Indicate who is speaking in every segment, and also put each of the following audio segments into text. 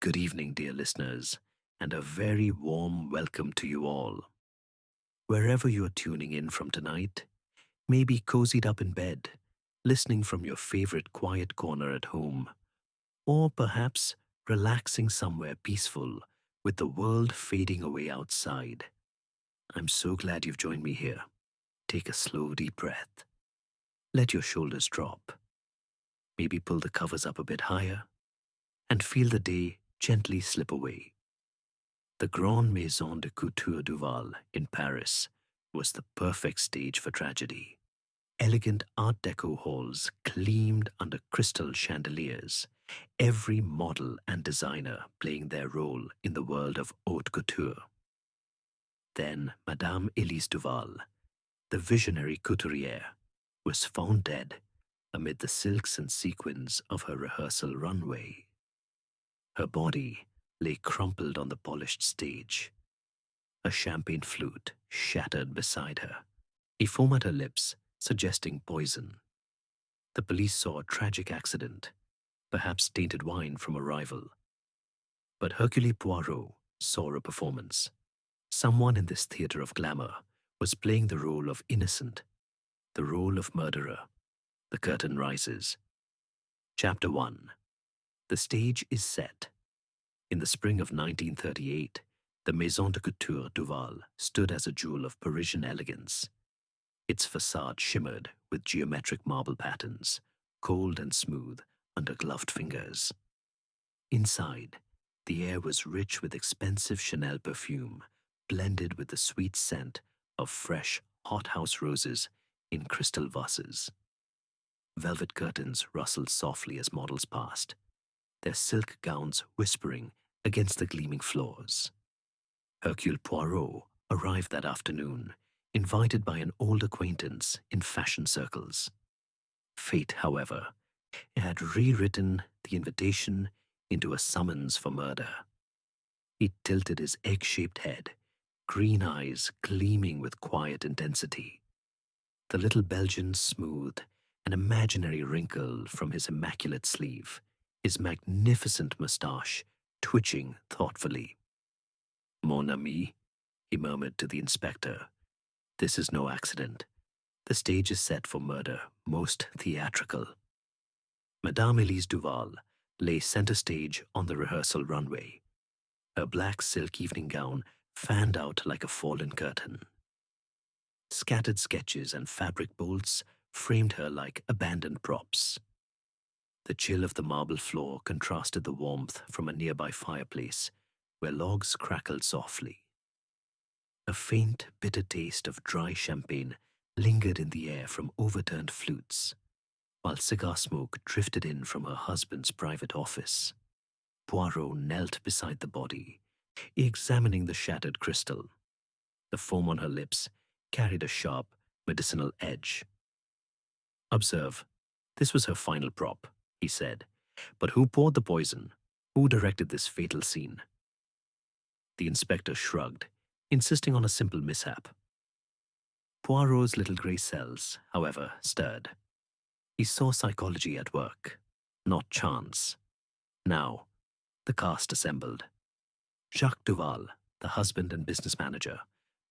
Speaker 1: Good evening, dear listeners, and a very warm welcome to you all. Wherever you're tuning in from tonight, maybe cozied up in bed, listening from your favorite quiet corner at home, or perhaps relaxing somewhere peaceful with the world fading away outside. I'm so glad you've joined me here. Take a slow, deep breath. Let your shoulders drop. Maybe pull the covers up a bit higher and feel the day gently slip away. The Grande Maison de Couture Duval in Paris was the perfect stage for tragedy. Elegant Art Deco halls gleamed under crystal chandeliers, every model and designer playing their role in the world of haute couture. Then Madame Elise Duval, the visionary couturière, was found dead amid the silks and sequins of her rehearsal runway. Her body lay crumpled on the polished stage, a champagne flute shattered beside her, a foam at her lips suggesting poison. The police saw a tragic accident, perhaps tainted wine from a rival. But Hercule Poirot saw a performance. Someone in this theatre of glamour was playing the role of innocent, the role of murderer. The curtain rises. Chapter 1. The stage is set. In the spring of 1938, the Maison de Couture Duval stood as a jewel of Parisian elegance. Its facade shimmered with geometric marble patterns, cold and smooth under gloved fingers. Inside, the air was rich with expensive Chanel perfume, blended with the sweet scent of fresh hothouse roses in crystal vases. Velvet curtains rustled softly as models passed, their silk gowns whispering against the gleaming floors. Hercule Poirot arrived that afternoon, invited by an old acquaintance in fashion circles. Fate, however, had rewritten the invitation into a summons for murder. He tilted his egg-shaped head, green eyes gleaming with quiet intensity. The little Belgian smoothed an imaginary wrinkle from his immaculate sleeve, his magnificent moustache twitching thoughtfully. "Mon ami," he murmured to the inspector, "this is no accident. The stage is set for murder, most theatrical." Madame Elise Duval lay center stage on the rehearsal runway, her black silk evening gown fanned out like a fallen curtain. Scattered sketches and fabric bolts framed her like abandoned props. The chill of the marble floor contrasted the warmth from a nearby fireplace, where logs crackled softly. A faint, bitter taste of dry champagne lingered in the air from overturned flutes, while cigar smoke drifted in from her husband's private office. Poirot knelt beside the body, examining the shattered crystal. The foam on her lips carried a sharp, medicinal edge. "Observe, this was her final prop," he said. "But who poured the poison? Who directed this fatal scene?" The inspector shrugged, insisting on a simple mishap. Poirot's little grey cells, however, stirred. He saw psychology at work, not chance. Now, the cast assembled. Jacques Duval, the husband and business manager,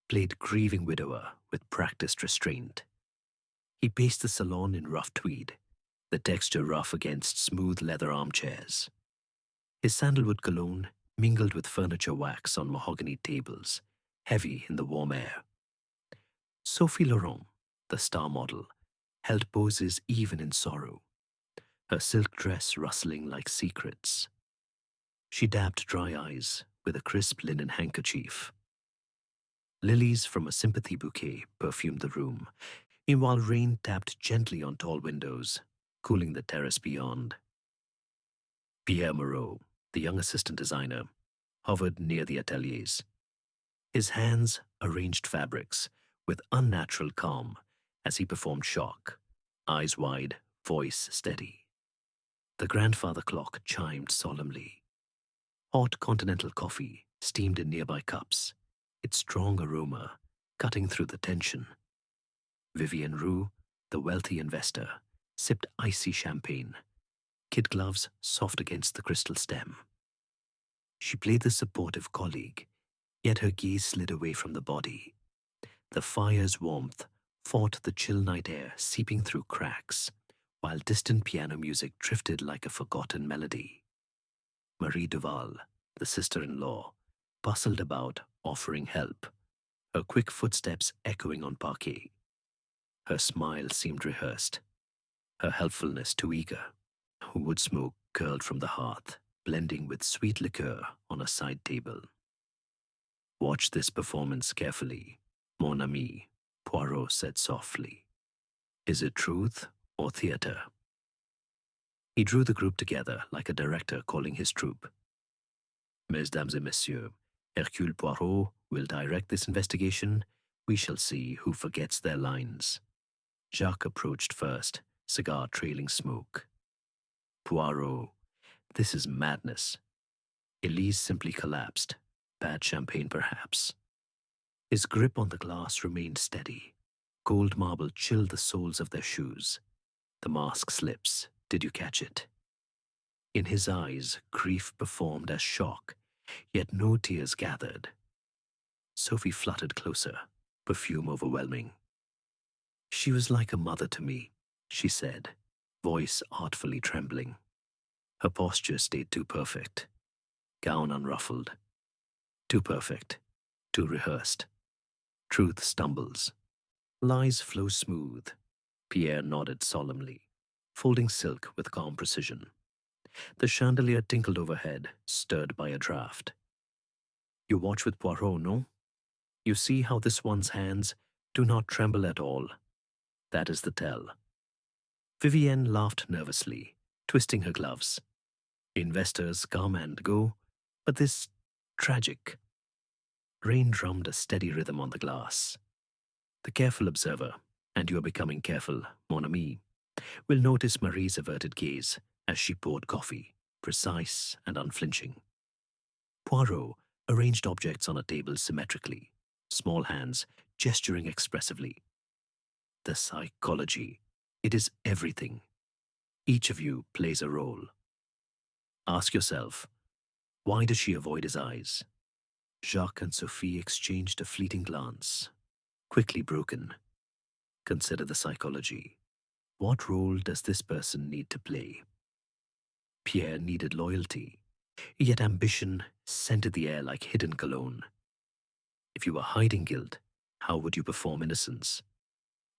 Speaker 1: played grieving widower with practiced restraint. He paced the salon in rough tweed, the texture rough against smooth leather armchairs. His sandalwood cologne mingled with furniture wax on mahogany tables, heavy in the warm air. Sophie Laurent, the star model, held poses even in sorrow, her silk dress rustling like secrets. She dabbed dry eyes with a crisp linen handkerchief. Lilies from a sympathy bouquet perfumed the room, meanwhile rain tapped gently on tall windows, cooling the terrace beyond. Pierre Moreau, the young assistant designer, hovered near the ateliers. His hands arranged fabrics with unnatural calm as he performed shock, eyes wide, voice steady. The grandfather clock chimed solemnly. Hot continental coffee steamed in nearby cups, its strong aroma cutting through the tension. Vivienne Roux, the wealthy investor, sipped icy champagne, kid gloves soft against the crystal stem. She played the supportive colleague, yet her gaze slid away from the body. The fire's warmth fought the chill night air seeping through cracks, while distant piano music drifted like a forgotten melody. Marie Duval, the sister-in-law, bustled about, offering help, her quick footsteps echoing on parquet. Her smile seemed rehearsed, her helpfulness too eager. Wood smoke curled from the hearth, blending with sweet liqueur on a side table. "Watch this performance carefully, mon ami," Poirot said softly. "Is it truth or theatre?" He drew the group together like a director calling his troupe. "Mesdames et messieurs, Hercule Poirot will direct this investigation. We shall see who forgets their lines." Jacques approached first, cigar trailing smoke. "Poirot, this is madness." Elise simply collapsed. Bad champagne, perhaps. His grip on the glass remained steady. Cold marble chilled the soles of their shoes. The mask slips. Did you catch it? In his eyes, grief performed as shock, yet no tears gathered. Sophie fluttered closer, perfume overwhelming. "She was like a mother to me," she said, voice artfully trembling. Her posture stayed too perfect. Gown unruffled. Too perfect. Too rehearsed. Truth stumbles. Lies flow smooth. Pierre nodded solemnly, folding silk with calm precision. The chandelier tinkled overhead, stirred by a draught. "You watch with Poirot, no? You see how this one's hands do not tremble at all. That is the tell." Vivienne laughed nervously, twisting her gloves. Investors come and go, but this tragic. Rain drummed a steady rhythm on the glass. The careful observer, and you are becoming careful, mon ami, will notice Marie's averted gaze as she poured coffee, precise and unflinching. Poirot arranged objects on a table symmetrically, small hands gesturing expressively. The psychology. It is everything. Each of you plays a role. Ask yourself, why does she avoid his eyes? Jacques and Sophie exchanged a fleeting glance, quickly broken. Consider the psychology. What role does this person need to play? Pierre needed loyalty, yet ambition scented the air like hidden cologne. If you were hiding guilt, how would you perform innocence?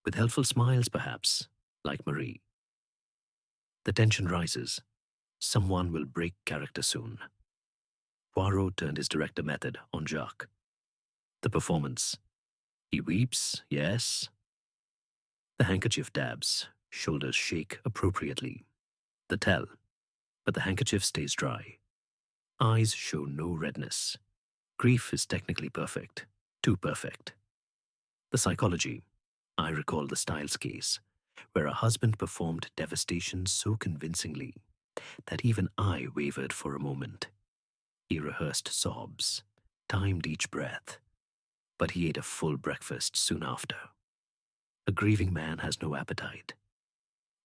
Speaker 1: With helpful smiles, perhaps, like Marie. The tension rises. Someone will break character soon. Poirot turned his director method on Jacques. The performance. He weeps, yes. The handkerchief dabs, shoulders shake appropriately. The tell, but the handkerchief stays dry. Eyes show no redness. Grief is technically perfect, too perfect. The psychology. I recall the Styles case, where a husband performed devastation so convincingly that even I wavered for a moment. He rehearsed sobs, timed each breath, but he ate a full breakfast soon after. A grieving man has no appetite.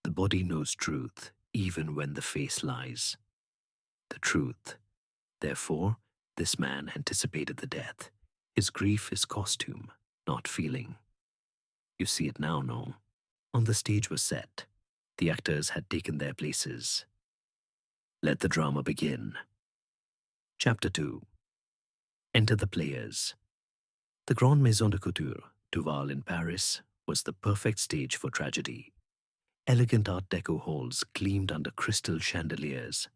Speaker 1: The body knows truth, even when the face lies. The truth. Therefore, this man anticipated the death. His grief is costume, not feeling. You see it now, no? On the stage was set. The actors had taken their places. Let the drama begin. Chapter 2. Enter the players. The Grande Maison de Couture, Duval in Paris, was the perfect stage for tragedy. Elegant Art Deco halls gleamed under crystal chandeliers,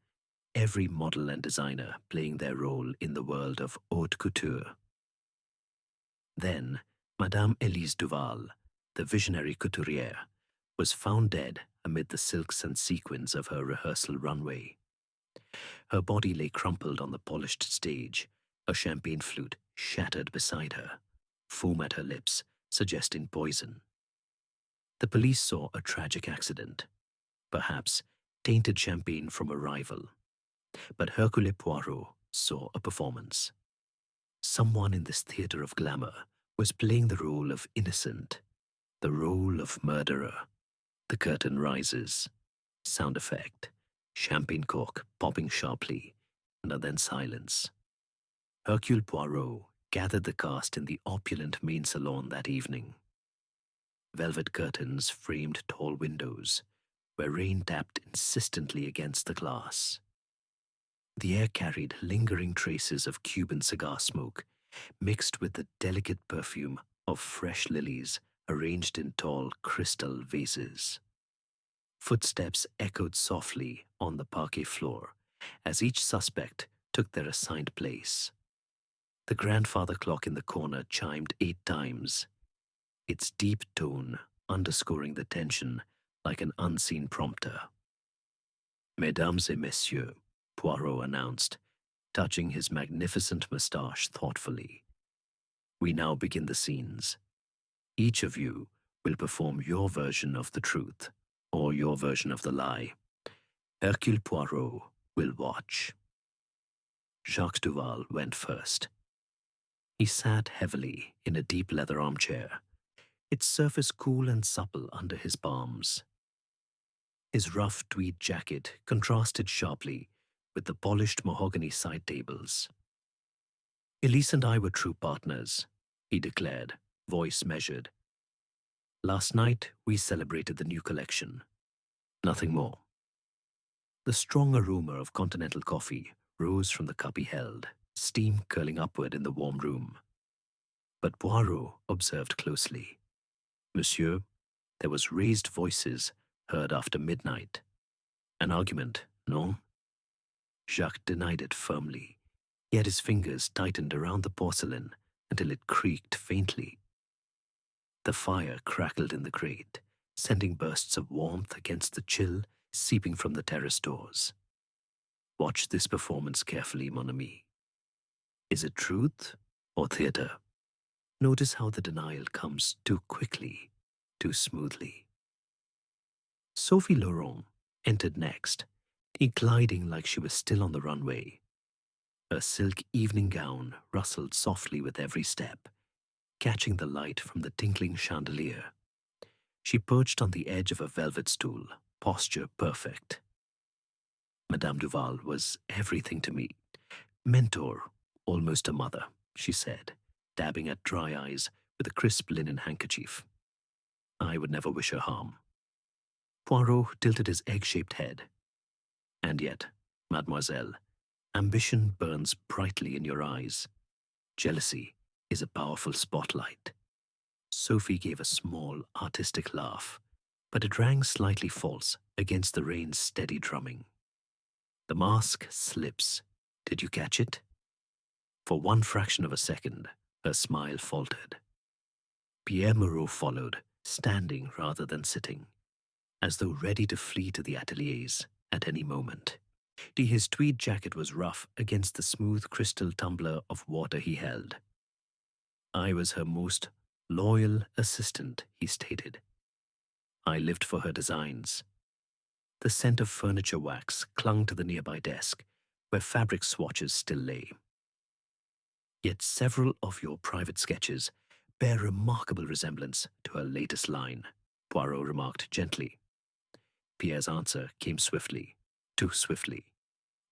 Speaker 1: every model and designer playing their role in the world of haute couture. Then, Madame Elise Duval, the visionary couturière, was found dead amid the silks and sequins of her rehearsal runway. Her body lay crumpled on the polished stage, a champagne flute shattered beside her, foam at her lips, suggesting poison. The police saw a tragic accident, perhaps tainted champagne from a rival. But Hercule Poirot saw a performance. Someone in this theater of glamour was playing the role of innocent, the role of murderer. The curtain rises. Sound effect. Champagne cork popping sharply. and then silence. Hercule Poirot gathered the cast in the opulent main salon that evening. Velvet curtains framed tall windows, where rain tapped insistently against the glass. The air carried lingering traces of Cuban cigar smoke, mixed with the delicate perfume of fresh lilies arranged in tall crystal vases. Footsteps echoed softly on the parquet floor as each suspect took their assigned place. The grandfather clock in the corner chimed 8 times, its deep tone underscoring the tension like an unseen prompter. Mesdames et messieurs, Poirot announced, touching his magnificent moustache thoughtfully. We now begin the scenes. Each of you will perform your version of the truth, or your version of the lie. Hercule Poirot will watch. Jacques Duval went first. He sat heavily in a deep leather armchair, its surface cool and supple under his palms. His rough tweed jacket contrasted sharply with the polished mahogany side tables. Elise and I were true partners, he declared, voice measured. Last night, we celebrated the new collection. Nothing more. The strong aroma of continental coffee rose from the cup he held, steam curling upward in the warm room. But Poirot observed closely. Monsieur, there was raised voices heard after midnight. An argument, no? Jacques denied it firmly, yet his fingers tightened around the porcelain until it creaked faintly. The fire crackled in the grate, sending bursts of warmth against the chill seeping from the terrace doors. Watch this performance carefully, mon ami. Is it truth or theater? Notice how the denial comes too quickly, too smoothly. Sophie Laurent entered next, gliding like she was still on the runway. Her silk evening gown rustled softly with every step, catching the light from the tinkling chandelier. She perched on the edge of a velvet stool, posture perfect. Madame Duval was everything to me. Mentor, almost a mother, she said, dabbing at dry eyes with a crisp linen handkerchief. I would never wish her harm. Poirot tilted his egg-shaped head. And yet, mademoiselle, ambition burns brightly in your eyes. Jealousy is a powerful spotlight. Sophie gave a small, artistic laugh, but it rang slightly false against the rain's steady drumming. The mask slips. Did you catch it? For one fraction of a second, her smile faltered. Pierre Moreau followed, standing rather than sitting, as though ready to flee to the ateliers at any moment. His tweed jacket was rough against the smooth crystal tumbler of water he held. I was her most loyal assistant, he stated. I lived for her designs. The scent of furniture wax clung to the nearby desk, where fabric swatches still lay. Yet several of your private sketches bear remarkable resemblance to her latest line, Poirot remarked gently. Pierre's answer came swiftly, too swiftly.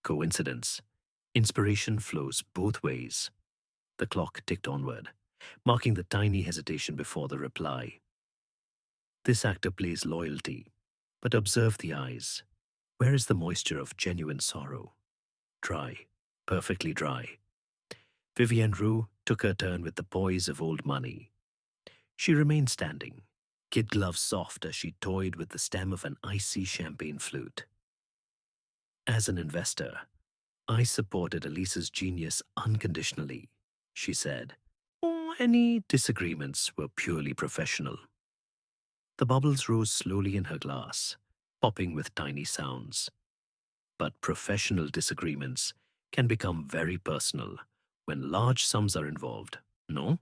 Speaker 1: Coincidence. Inspiration flows both ways. The clock ticked onward, marking the tiny hesitation before the reply. This actor plays loyalty, but observe the eyes. Where is the moisture of genuine sorrow? Dry, perfectly dry. Vivienne Roux took her turn with the poise of old money. She remained standing, kid gloves soft as she toyed with the stem of an icy champagne flute. As an investor, I supported Elisa's genius unconditionally, she said. Any disagreements were purely professional. The bubbles rose slowly in her glass, popping with tiny sounds. But professional disagreements can become very personal when large sums are involved, no?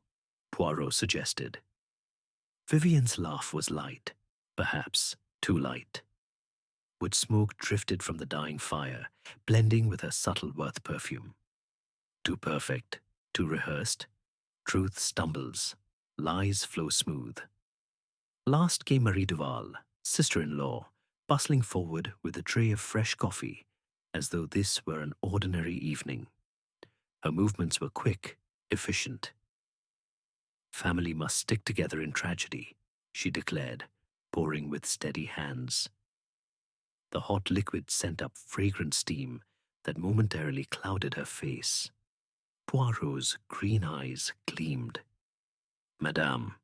Speaker 1: Poirot suggested. Vivienne's laugh was light, perhaps too light. Wood smoke drifted from the dying fire, blending with her subtle Worth perfume. Too perfect, too rehearsed. Truth stumbles, lies flow smooth. Last came Marie Duval, sister-in-law, bustling forward with a tray of fresh coffee, as though this were an ordinary evening. Her movements were quick, efficient. Family must stick together in tragedy, she declared, pouring with steady hands. The hot liquid sent up fragrant steam that momentarily clouded her face. Poirot's green eyes gleamed. Madame,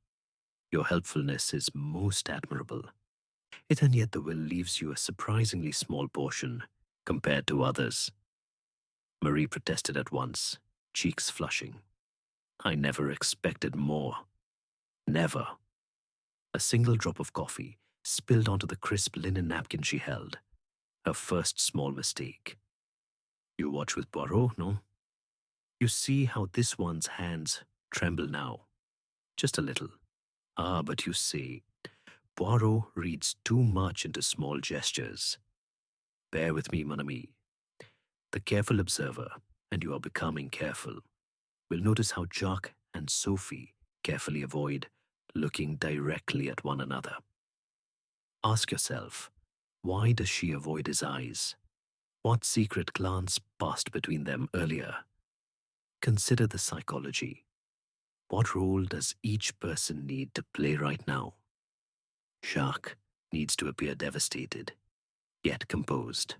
Speaker 1: your helpfulness is most admirable. And yet the will leaves you a surprisingly small portion compared to others. Marie protested at once, cheeks flushing. I never expected more. Never. A single drop of coffee spilled onto the crisp linen napkin she held. Her first small mistake. You watch with Poirot, no? You see how this one's hands tremble now. Just a little. Ah, but you see, Poirot reads too much into small gestures. Bear with me, mon ami. The careful observer, and you are becoming careful, will notice how Jacques and Sophie carefully avoid looking directly at one another. Ask yourself, why does she avoid his eyes? What secret glance passed between them earlier? Consider the psychology. What role does each person need to play right now? Jacques needs to appear devastated, yet composed.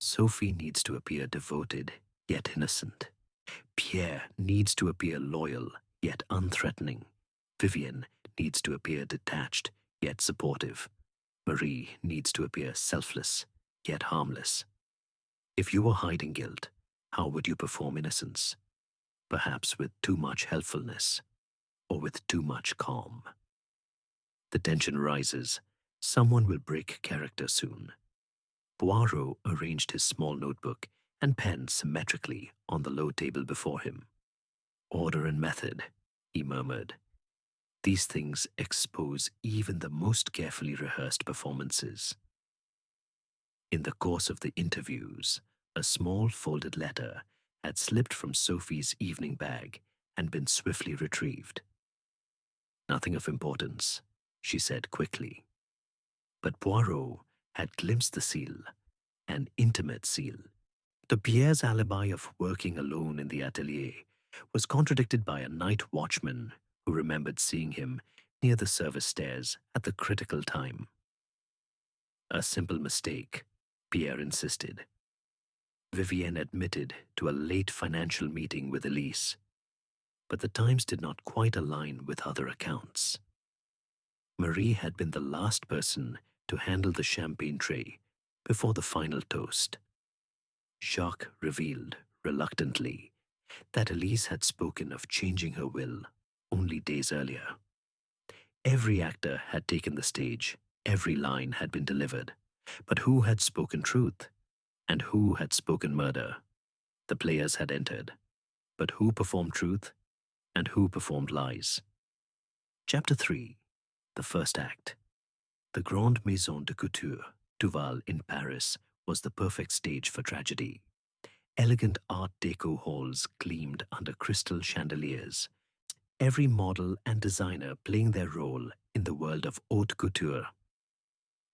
Speaker 1: Sophie needs to appear devoted, yet innocent. Pierre needs to appear loyal, yet unthreatening. Vivienne needs to appear detached, yet supportive. Marie needs to appear selfless, yet harmless. If you were hiding guilt, how would you perform innocence? Perhaps with too much helpfulness, or with too much calm. The tension rises. Someone will break character soon. Poirot arranged his small notebook and pen symmetrically on the low table before him. Order and method, he murmured. These things expose even the most carefully rehearsed performances. In the course of the interviews, a small folded letter had slipped from Sophie's evening bag and been swiftly retrieved. Nothing of importance, she said quickly. But Poirot had glimpsed the seal, an intimate seal. The Pierre's alibi of working alone in the atelier was contradicted by a night watchman who remembered seeing him near the service stairs at the critical time. A simple mistake, Pierre insisted. Vivienne admitted to a late financial meeting with Elise, but the times did not quite align with other accounts. Marie had been the last person to handle the champagne tray before the final toast. Jacques revealed, reluctantly, that Elise had spoken of changing her will only days earlier. Every actor had taken the stage, every line had been delivered, but who had spoken truth? And who had spoken murder? The players had entered, but who performed truth? And who performed lies? Chapter 3. The First Act. The Grande Maison de Couture, Duval in Paris, was the perfect stage for tragedy. Elegant Art Deco halls gleamed under crystal chandeliers, every model and designer playing their role in the world of haute couture.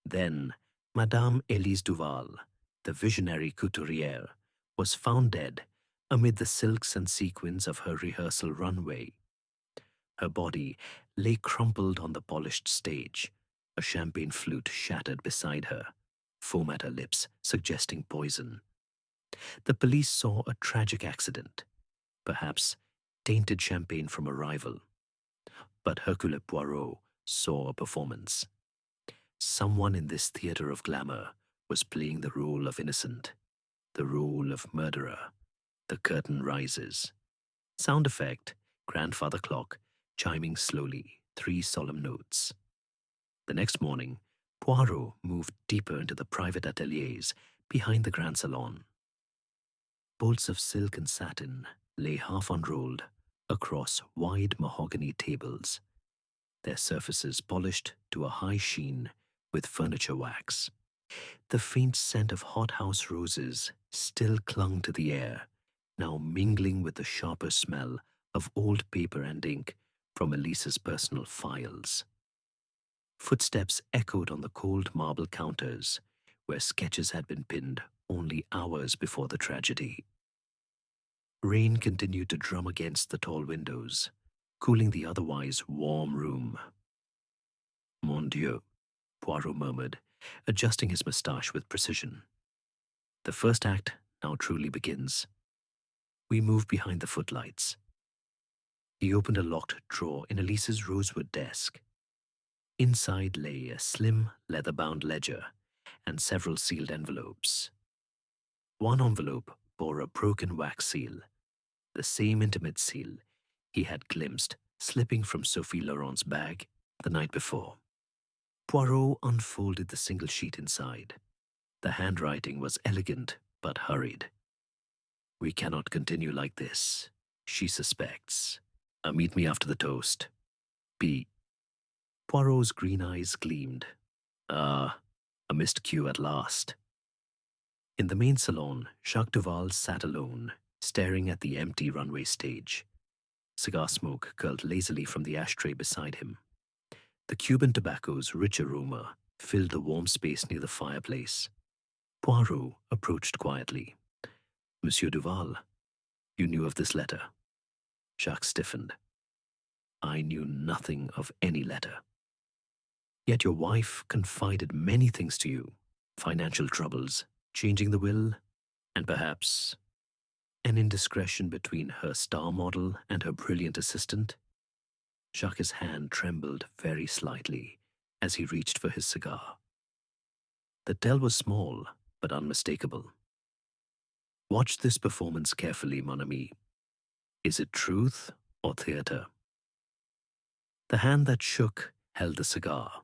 Speaker 1: Then, Madame Elise Duval, the visionary couturière, was found dead amid the silks and sequins of her rehearsal runway. Her body lay crumpled on the polished stage, a champagne flute shattered beside her, foam at her lips suggesting poison. The police saw a tragic accident, perhaps tainted champagne from a rival. But Hercule Poirot saw a performance. Someone in this theater of glamour was playing the role of innocent, the role of murderer. The curtain rises. Sound effect, grandfather clock, chiming slowly, 3 solemn notes. The next morning, Poirot moved deeper into the private ateliers behind the Grand Salon. Bolts of silk and satin lay half unrolled across wide mahogany tables, their surfaces polished to a high sheen with furniture wax. The faint scent of hothouse roses still clung to the air, now mingling with the sharper smell of old paper and ink from Elisa's personal files. Footsteps echoed on the cold marble counters where sketches had been pinned only hours before the tragedy. Rain continued to drum against the tall windows, cooling the otherwise warm room. Mon Dieu, Poirot murmured, adjusting his moustache with precision. The first act now truly begins. We move behind the footlights. He opened a locked drawer in Elise's rosewood desk. Inside lay a slim, leather-bound ledger and several sealed envelopes. One envelope bore a broken wax seal, the same intimate seal he had glimpsed slipping from Sophie Laurent's bag the night before. Poirot unfolded the single sheet inside. The handwriting was elegant but hurried. We cannot continue like this, she suspects. Meet me after the toast. P. Poirot's green eyes gleamed. Ah, a missed cue at last. In the main salon, Jacques Duval sat alone, staring at the empty runway stage. Cigar smoke curled lazily from the ashtray beside him. The Cuban tobacco's rich aroma filled the warm space near the fireplace. Poirot approached quietly. Monsieur Duval, you knew of this letter. Jacques stiffened. I knew nothing of any letter. Yet your wife confided many things to you. Financial troubles, changing the will, and perhaps an indiscretion between her star model and her brilliant assistant. Jacques' hand trembled very slightly as he reached for his cigar. The tell was small, but unmistakable. Watch this performance carefully, mon ami. Is it truth or theater? The hand that shook held the cigar.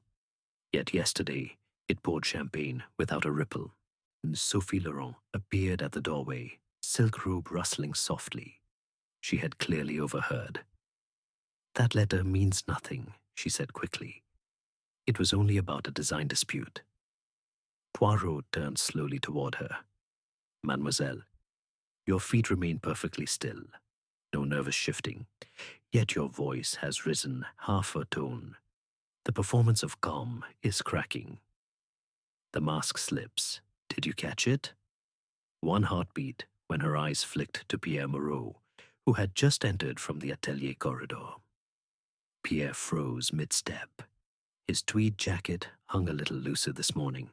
Speaker 1: Yet yesterday, it poured champagne without a ripple. And Sophie Laurent appeared at the doorway, silk robe rustling softly. She had clearly overheard. That letter means nothing, she said quickly. It was only about a design dispute. Poirot turned slowly toward her. Mademoiselle, your feet remain perfectly still, no nervous shifting, yet your voice has risen half a tone. The performance of calm is cracking. The mask slips. Did you catch it? One heartbeat when her eyes flicked to Pierre Moreau, who had just entered from the atelier corridor. Pierre froze mid-step. His tweed jacket hung a little looser this morning.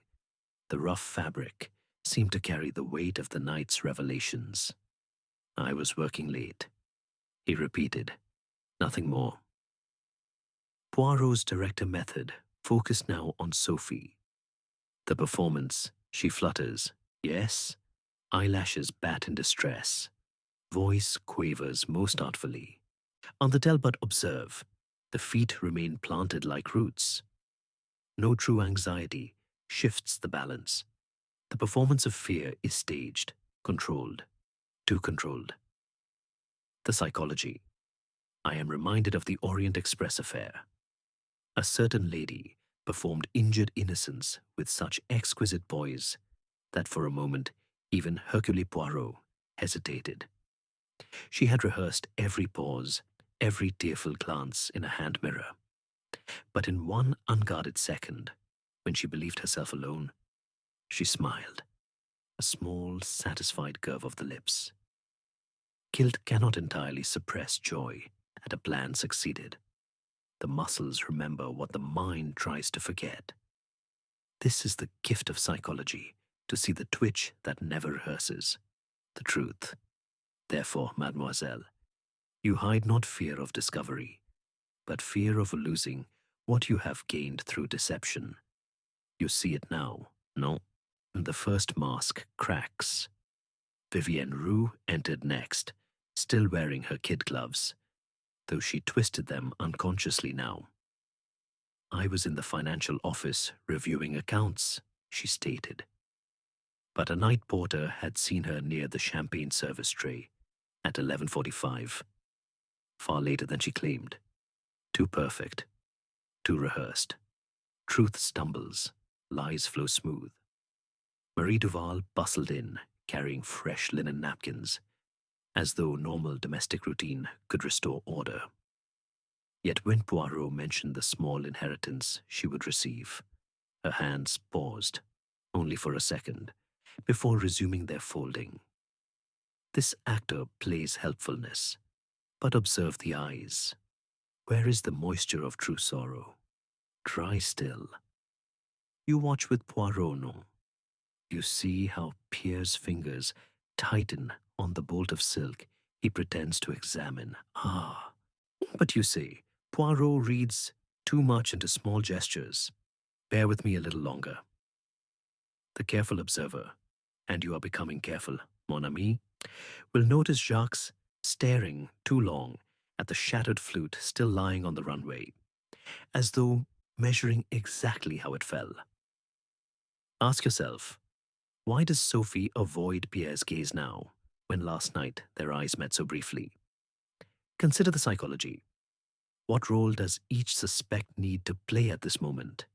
Speaker 1: The rough fabric seemed to carry the weight of the night's revelations. I was working late, he repeated. Nothing more. Poirot's director method focused now on Sophie. The performance, she flutters, yes, eyelashes bat in distress, voice quavers most artfully. On the tell but observe, the feet remain planted like roots. No true anxiety shifts the balance. The performance of fear is staged, controlled, too controlled. The psychology. I am reminded of the Orient Express affair. A certain lady performed injured innocence with such exquisite poise that for a moment even Hercule Poirot hesitated. She had rehearsed every pause, every tearful glance in a hand mirror. But in one unguarded second, when she believed herself alone, she smiled, a small, satisfied curve of the lips. Guilt cannot entirely suppress joy at a plan succeeded. The muscles remember what the mind tries to forget. This is the gift of psychology, to see the twitch that never rehearses, the truth. Therefore, mademoiselle, you hide not fear of discovery, but fear of losing what you have gained through deception. You see it now, no? The first mask cracks. Vivienne Roux entered next, still wearing her kid gloves, though she twisted them unconsciously now. I was in the financial office reviewing accounts, she stated. But a night porter had seen her near the champagne service tray at 11:45, far later than she claimed. Too perfect, too rehearsed. Truth stumbles, lies flow smooth. Marie Duval bustled in, carrying fresh linen napkins, as though normal domestic routine could restore order. Yet when Poirot mentioned the small inheritance she would receive, her hands paused, only for a second, before resuming their folding. This actor plays helpfulness, but observe the eyes. Where is the moisture of true sorrow? Dry still. You watch with Poirot, no? You see how Pierre's fingers tighten on the bolt of silk he pretends to examine. Ah, but you say, Poirot reads too much into small gestures. Bear with me a little longer. The careful observer, and you are becoming careful, mon ami, will notice Jacques staring too long at the shattered flute still lying on the runway, as though measuring exactly how it fell. Ask yourself, why does Sophie avoid Pierre's gaze now, when last night their eyes met so briefly? Consider the psychology. What role does each suspect need to play at this moment?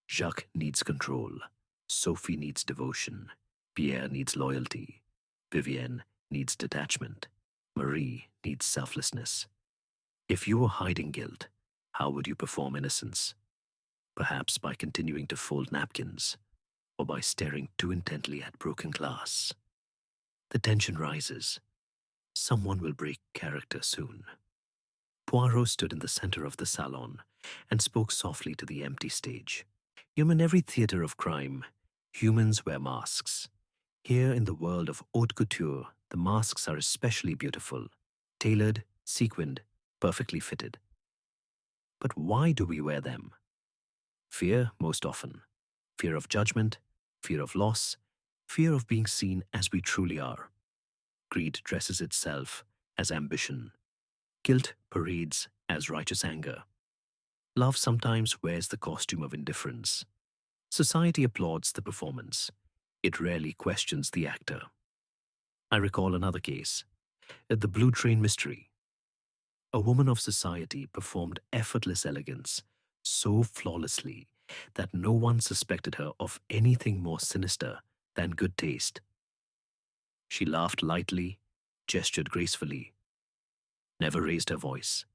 Speaker 1: Jacques needs control. Sophie needs devotion. Pierre needs loyalty. Vivienne needs detachment. Marie needs selflessness. If you were hiding guilt, how would you perform innocence? Perhaps by continuing to fold napkins, or by staring too intently at broken glass. The tension rises. Someone will break character soon. Poirot stood in the center of the salon and spoke softly to the empty stage. In every theater of crime, humans wear masks. Here in the world of haute couture, the masks are especially beautiful, tailored, sequined, perfectly fitted. But why do we wear them? Fear, most often. Fear of judgment, fear of loss, fear of being seen as we truly are. Greed dresses itself as ambition. Guilt parades as righteous anger. Love sometimes wears the costume of indifference. Society applauds the performance. It rarely questions the actor. I recall another case, at the Blue Train Mystery. A woman of society performed effortless elegance so flawlessly that no one suspected her of anything more sinister than good taste. She laughed lightly, gestured gracefully, never raised her voice.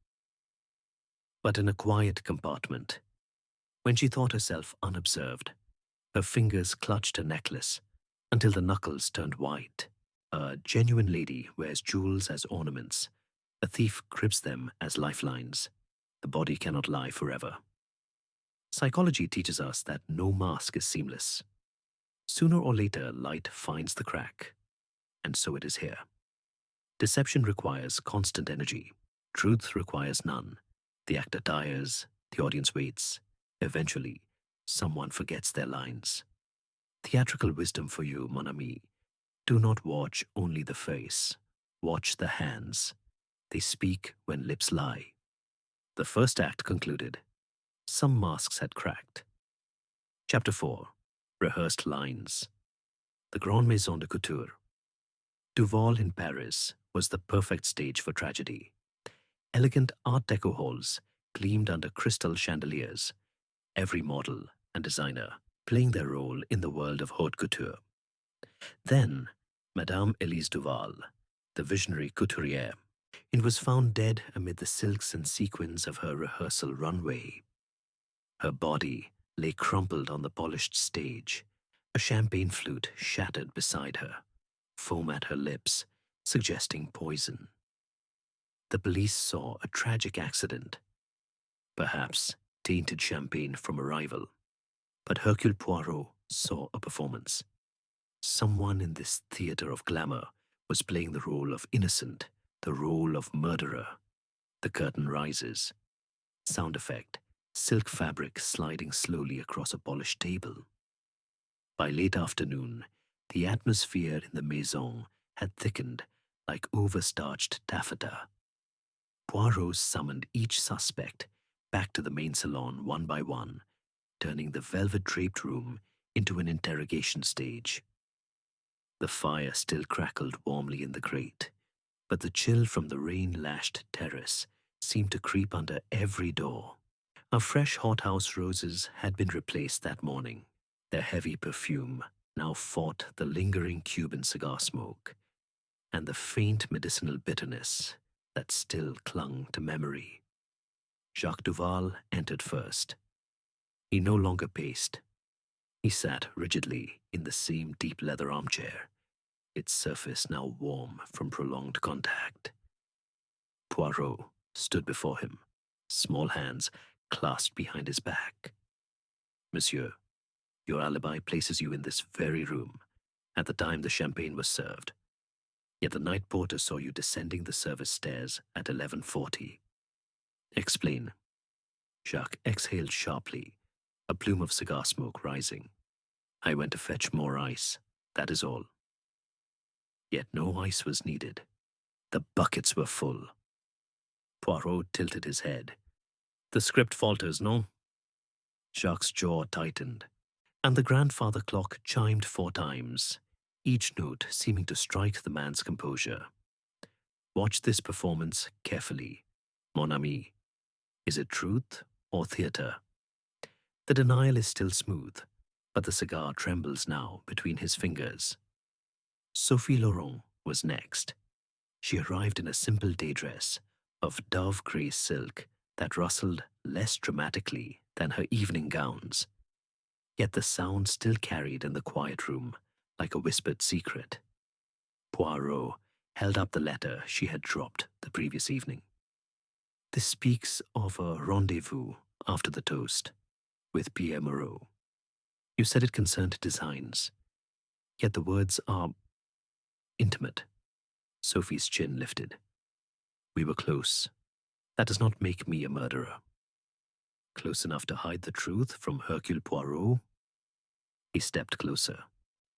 Speaker 1: But in a quiet compartment, when she thought herself unobserved, her fingers clutched her necklace until the knuckles turned white. A genuine lady wears jewels as ornaments. A thief grips them as lifelines. The body cannot lie forever. Psychology teaches us that no mask is seamless. Sooner or later, light finds the crack. And so it is here. Deception requires constant energy. Truth requires none. The actor tires, the audience waits. Eventually, someone forgets their lines. Theatrical wisdom for you, mon ami. Do not watch only the face. Watch the hands. They speak when lips lie. The first act concluded. Some masks had cracked. Chapter 4. Rehearsed Lines. The Grande Maison de Couture. Duval in Paris was the perfect stage for tragedy. Elegant Art Deco halls gleamed under crystal chandeliers, every model and designer playing their role in the world of haute couture. Then, Madame Elise Duval, the visionary couturière, was found dead amid the silks and sequins of her rehearsal runway. Her body lay crumpled on the polished stage, a champagne flute shattered beside her, foam at her lips, suggesting poison. The police saw a tragic accident, perhaps tainted champagne from a rival. But Hercule Poirot saw a performance. Someone in this theater of glamour was playing the role of innocent, the role of murderer. The curtain rises. Sound effect, silk fabric sliding slowly across a polished table. By late afternoon, the atmosphere in the maison had thickened like overstarched taffeta. Poirot summoned each suspect back to the main salon one by one, turning the velvet-draped room into an interrogation stage. The fire still crackled warmly in the grate, but the chill from the rain-lashed terrace seemed to creep under every door. Our fresh hothouse roses had been replaced that morning. Their heavy perfume now fought the lingering Cuban cigar smoke and the faint medicinal bitterness that still clung to memory. Jacques Duval entered first. He no longer paced. He sat rigidly in the same deep leather armchair, its surface now warm from prolonged contact. Poirot stood before him, small hands clasped behind his back. Monsieur, your alibi places you in this very room at the time the champagne was served. Yet the night porter saw you descending the service stairs at 11:40. Explain. Jacques exhaled sharply, a plume of cigar smoke rising. I went to fetch more ice, that is all. Yet no ice was needed. The buckets were full. Poirot tilted his head. The script falters, no? Jacques' jaw tightened, and the grandfather clock chimed 4 times, each note seeming to strike the man's composure. Watch this performance carefully, mon ami. Is it truth or theatre? The denial is still smooth, but the cigar trembles now between his fingers. Sophie Laurent was next. She arrived in a simple day dress of dove-grey silk that rustled less dramatically than her evening gowns. Yet the sound still carried in the quiet room like a whispered secret. Poirot held up the letter she had dropped the previous evening. This speaks of a rendezvous after the toast with Pierre Moreau. You said it concerned designs, yet the words are intimate. Sophie's chin lifted. We were close. That does not make me a murderer. Close enough to hide the truth from Hercule Poirot? He stepped closer.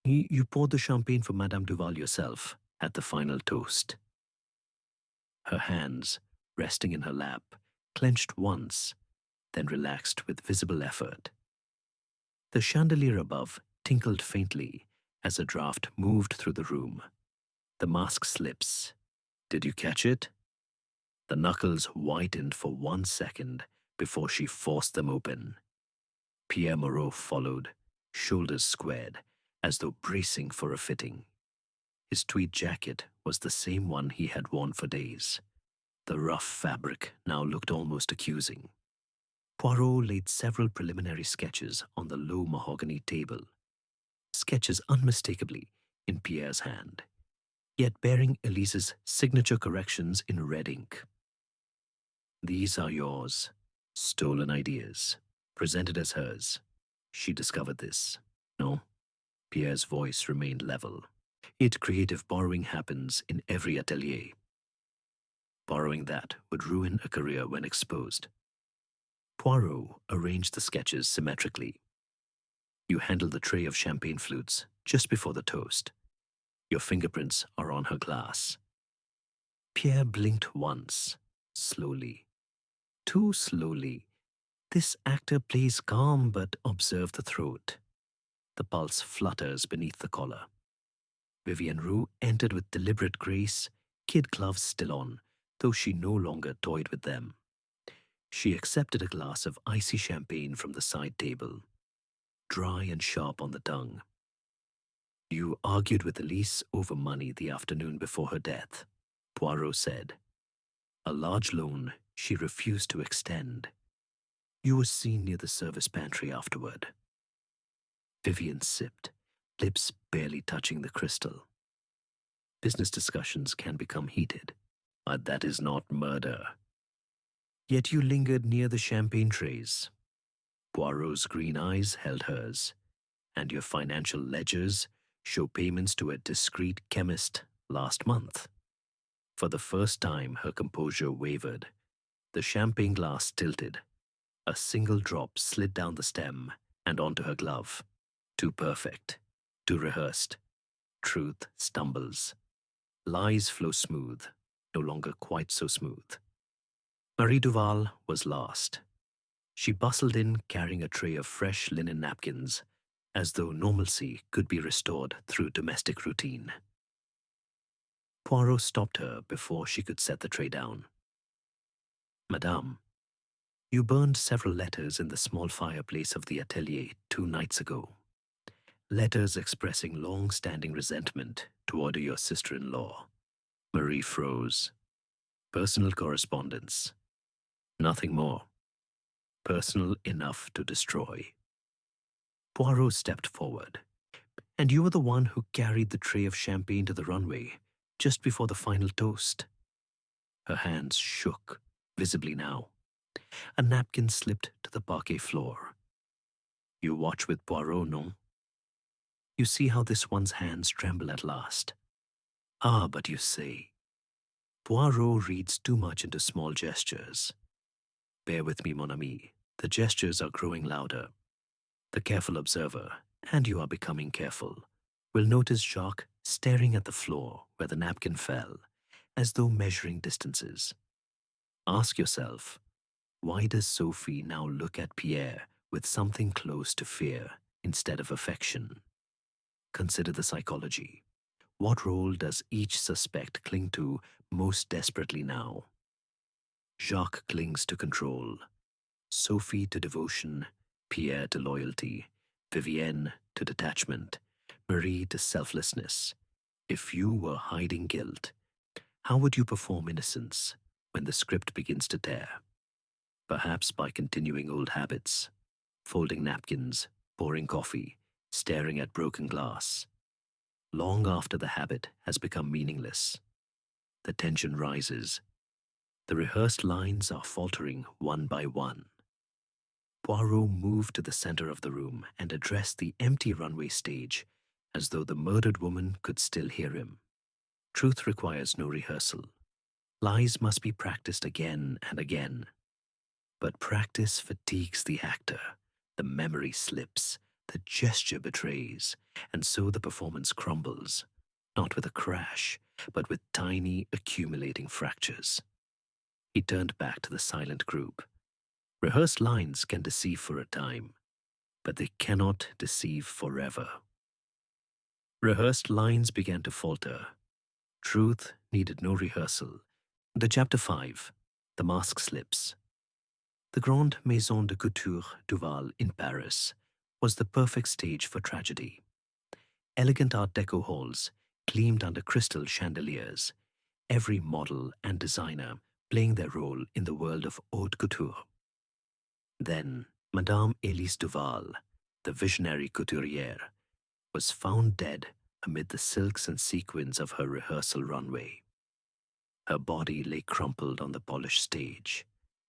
Speaker 1: You poured the champagne for Madame Duval yourself at the final toast. Her hands, resting in her lap, clenched once, then relaxed with visible effort. The chandelier above tinkled faintly as a draught moved through the room. The mask slips. Did you catch it? The knuckles whitened for 1 second before she forced them open. Pierre Moreau followed, shoulders squared, as though bracing for a fitting. His tweed jacket was the same one he had worn for days. The rough fabric now looked almost accusing. Poirot laid several preliminary sketches on the low mahogany table. Sketches unmistakably in Pierre's hand, yet bearing Elise's signature corrections in red ink. These are yours, stolen ideas, presented as hers. She discovered this. No, Pierre's voice remained level. Yet creative borrowing happens in every atelier. Borrowing that would ruin a career when exposed. Poirot arranged the sketches symmetrically. You handle the tray of champagne flutes just before the toast. Your fingerprints are on her glass. Pierre blinked once, slowly. Too slowly. This actor plays calm, but observe the throat. The pulse flutters beneath the collar. Vivienne Roux entered with deliberate grace, kid gloves still on, though she no longer toyed with them. She accepted a glass of icy champagne from the side table, dry and sharp on the tongue. You argued with Elise over money the afternoon before her death, Poirot said. A large loan she refused to extend. You were seen near the service pantry afterward. Vivienne sipped, lips barely touching the crystal. Business discussions can become heated, but that is not murder. Yet you lingered near the champagne trays. Poirot's green eyes held hers, and your financial ledgers show payments to a discreet chemist last month. For the first time, her composure wavered. The champagne glass tilted. A single drop slid down the stem and onto her glove. Too perfect, too rehearsed. Truth stumbles. Lies flow smooth, no longer quite so smooth. Marie Duval was last. She bustled in carrying a tray of fresh linen napkins, as though normalcy could be restored through domestic routine. Poirot stopped her before she could set the tray down. Madame, you burned several letters in the small fireplace of the atelier 2 nights ago. Letters expressing long-standing resentment toward your sister-in-law. Marie froze. Personal correspondence. Nothing more. Personal enough to destroy. Poirot stepped forward. And you were the one who carried the tray of champagne to the runway, just before the final toast. Her hands shook, visibly now. A napkin slipped to the parquet floor. You watch with Poirot, no? You see how this one's hands tremble at last. Ah, but you say, Poirot reads too much into small gestures. Bear with me, mon ami. The gestures are growing louder. The careful observer, and you are becoming careful, will notice Jacques staring at the floor where the napkin fell, as though measuring distances. Ask yourself, why does Sophie now look at Pierre with something close to fear instead of affection? Consider the psychology. What role does each suspect cling to most desperately now? Jacques clings to control, Sophie to devotion, Pierre to loyalty, Vivienne to detachment, Marie to selflessness. If you were hiding guilt, how would you perform innocence when the script begins to tear? Perhaps by continuing old habits, folding napkins, pouring coffee, staring at broken glass. Long after the habit has become meaningless, the tension rises. The rehearsed lines are faltering one by one. Poirot moved to the center of the room and addressed the empty runway stage as though the murdered woman could still hear him. Truth requires no rehearsal. Lies must be practiced again and again. But practice fatigues the actor. The memory slips, the gesture betrays, and so the performance crumbles, not with a crash, but with tiny accumulating fractures. He turned back to the silent group. Rehearsed lines can deceive for a time, but they cannot deceive forever. Rehearsed lines began to falter. Truth needed no rehearsal. The chapter 5, The Mask Slips. The Grande Maison de Couture Duval in Paris was the perfect stage for tragedy. Elegant Art Deco halls gleamed under crystal chandeliers, every model and designer playing their role in the world of haute couture. Then Madame Elise Duval, the visionary couturière, was found dead amid the silks and sequins of her rehearsal runway. Her body lay crumpled on the polished stage,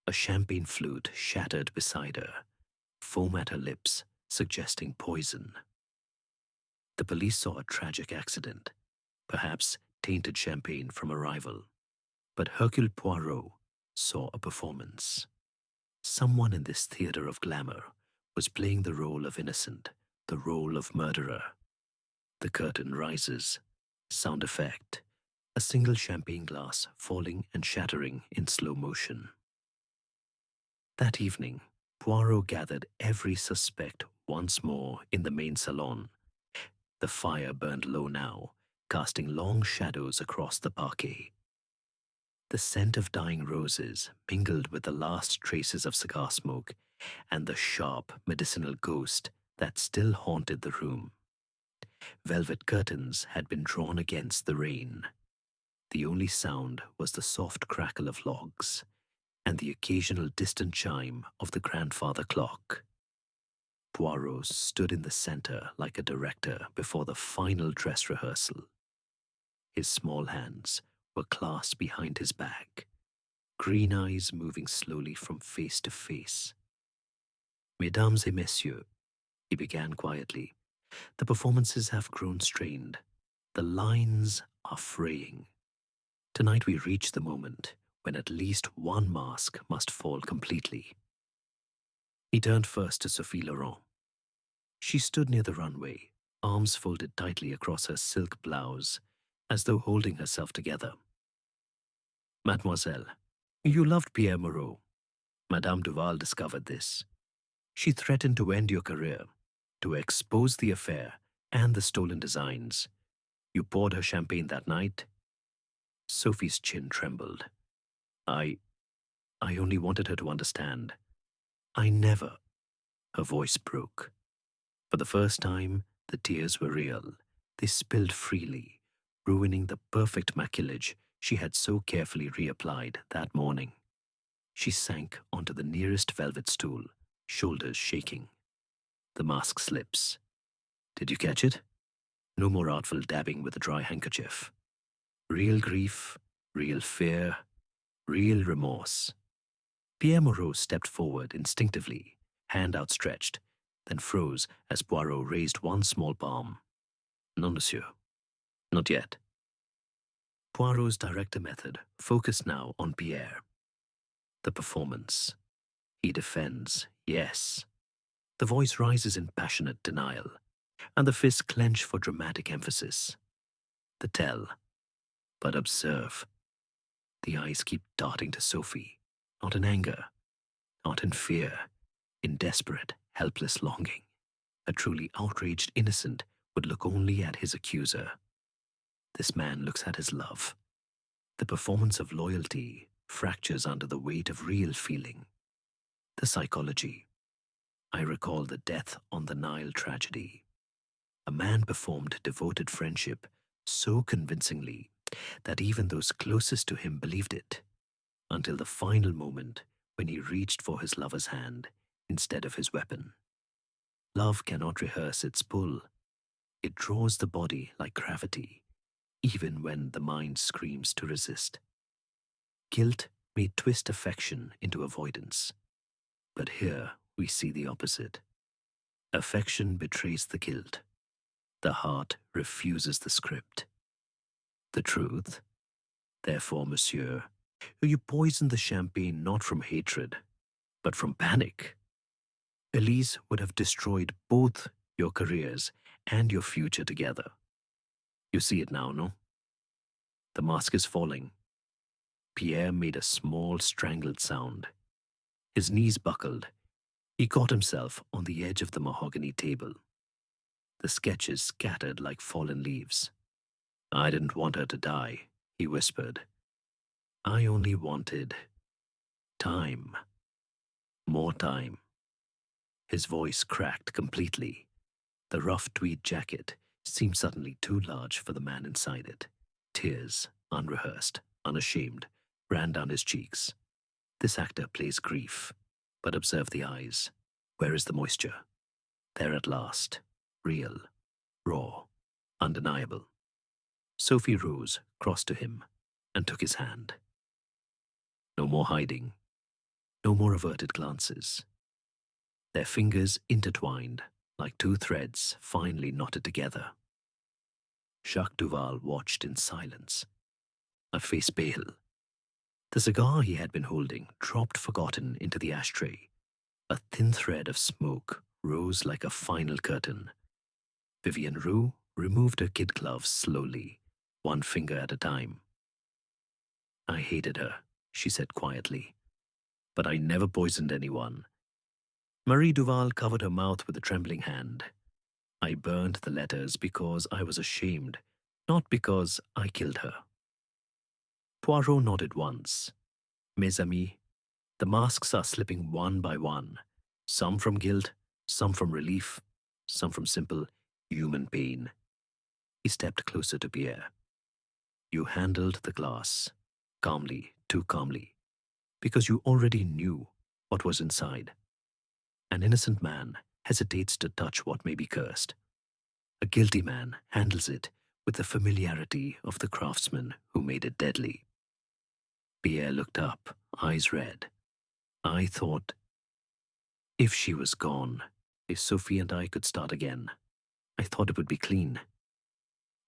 Speaker 1: a champagne flute shattered beside her, foam at her lips suggesting poison. The police saw a tragic accident, perhaps tainted champagne from a rival, but Hercule Poirot saw a performance. Someone in this theater of glamour was playing the role of innocent, the role of murderer. The curtain rises. Sound effect. A single champagne glass falling and shattering in slow motion. That evening, Poirot gathered every suspect once more in the main salon. The fire burned low now, casting long shadows across the parquet. The scent of dying roses mingled with the last traces of cigar smoke and the sharp medicinal ghost that still haunted the room. Velvet curtains had been drawn against the rain. The only sound was the soft crackle of logs and the occasional distant chime of the grandfather clock. Poirot stood in the center like a director before the final dress rehearsal. His small hands were clasped behind his back, green eyes moving slowly from face to face. Mesdames et messieurs, he began quietly, the performances have grown strained. The lines are fraying. Tonight we reach the moment when at least one mask must fall completely. He turned first to Sophie Laurent. She stood near the runway, arms folded tightly across her silk blouse, as though holding herself together. Mademoiselle, you loved Pierre Moreau. Madame Duval discovered this. She threatened to end your career, to expose the affair and the stolen designs. You poured her champagne that night. Sophie's chin trembled. I only wanted her to understand. I never. Her voice broke. For the first time, the tears were real. They spilled freely, ruining the perfect maquillage she had so carefully reapplied that morning. She sank onto the nearest velvet stool, shoulders shaking. The mask slips. Did you catch it? No more artful dabbing with a dry handkerchief. Real grief, real fear, real remorse. Pierre Moreau stepped forward instinctively, hand outstretched, then froze as Poirot raised one small palm. Non, monsieur. Not yet. Poirot's director method focused now on Pierre. The performance. He defends, yes. The voice rises in passionate denial, and the fists clench for dramatic emphasis. The tell. But observe. The eyes keep darting to Sophie, not in anger, not in fear, in desperate, helpless longing. A truly outraged innocent would look only at his accuser. This man looks at his love. The performance of loyalty fractures under the weight of real feeling. The psychology. I recall the death on the Nile tragedy. A man performed devoted friendship so convincingly that even those closest to him believed it, until the final moment when he reached for his lover's hand instead of his weapon. Love cannot rehearse its pull. It draws the body like gravity, even when the mind screams to resist. Guilt may twist affection into avoidance, but here we see the opposite. Affection betrays the guilt. The heart refuses the script. The truth. Therefore, monsieur, you poisoned the champagne not from hatred, but from panic. Elise would have destroyed both your careers and your future together. You see it now, no? The mask is falling. Pierre made a small, strangled sound. His knees buckled. He caught himself on the edge of the mahogany table. The sketches scattered like fallen leaves. I didn't want her to die, he whispered. I only wanted time. More time. His voice cracked completely. The rough tweed jacket seemed suddenly too large for the man inside it. Tears, unrehearsed, unashamed, ran down his cheeks. This actor plays grief, but observe the eyes. Where is the moisture? There at last. Real. Raw. Undeniable. Sophie rose, crossed to him, and took his hand. No more hiding. No more averted glances. Their fingers intertwined like two threads finely knotted together. Jacques Duval watched in silence, a face pale. The cigar he had been holding dropped forgotten into the ashtray. A thin thread of smoke rose like a final curtain. Vivienne Roux removed her kid gloves slowly, one finger at a time. I hated her, she said quietly, but I never poisoned anyone. Marie Duval covered her mouth with a trembling hand. I burned the letters because I was ashamed, not because I killed her. Poirot nodded once. Mes amis, the masks are slipping one by one, some from guilt, some from relief, some from simple human pain. He stepped closer to Pierre. You handled the glass, calmly, too calmly, because you already knew what was inside. An innocent man hesitates to touch what may be cursed. A guilty man handles it with the familiarity of the craftsman who made it deadly. Pierre looked up, eyes red. I thought, if she was gone, if Sophie and I could start again, I thought it would be clean.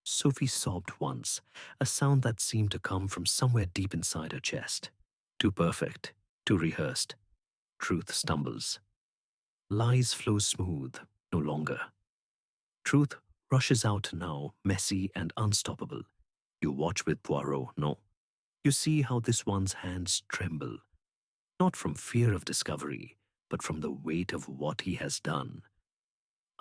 Speaker 1: Sophie sobbed once, a sound that seemed to come from somewhere deep inside her chest. Too perfect, too rehearsed. Truth stumbles. Lies flow smooth, no longer. Truth rushes out now, messy and unstoppable. You watch with Poirot, no? You see how this one's hands tremble, not from fear of discovery, but from the weight of what he has done.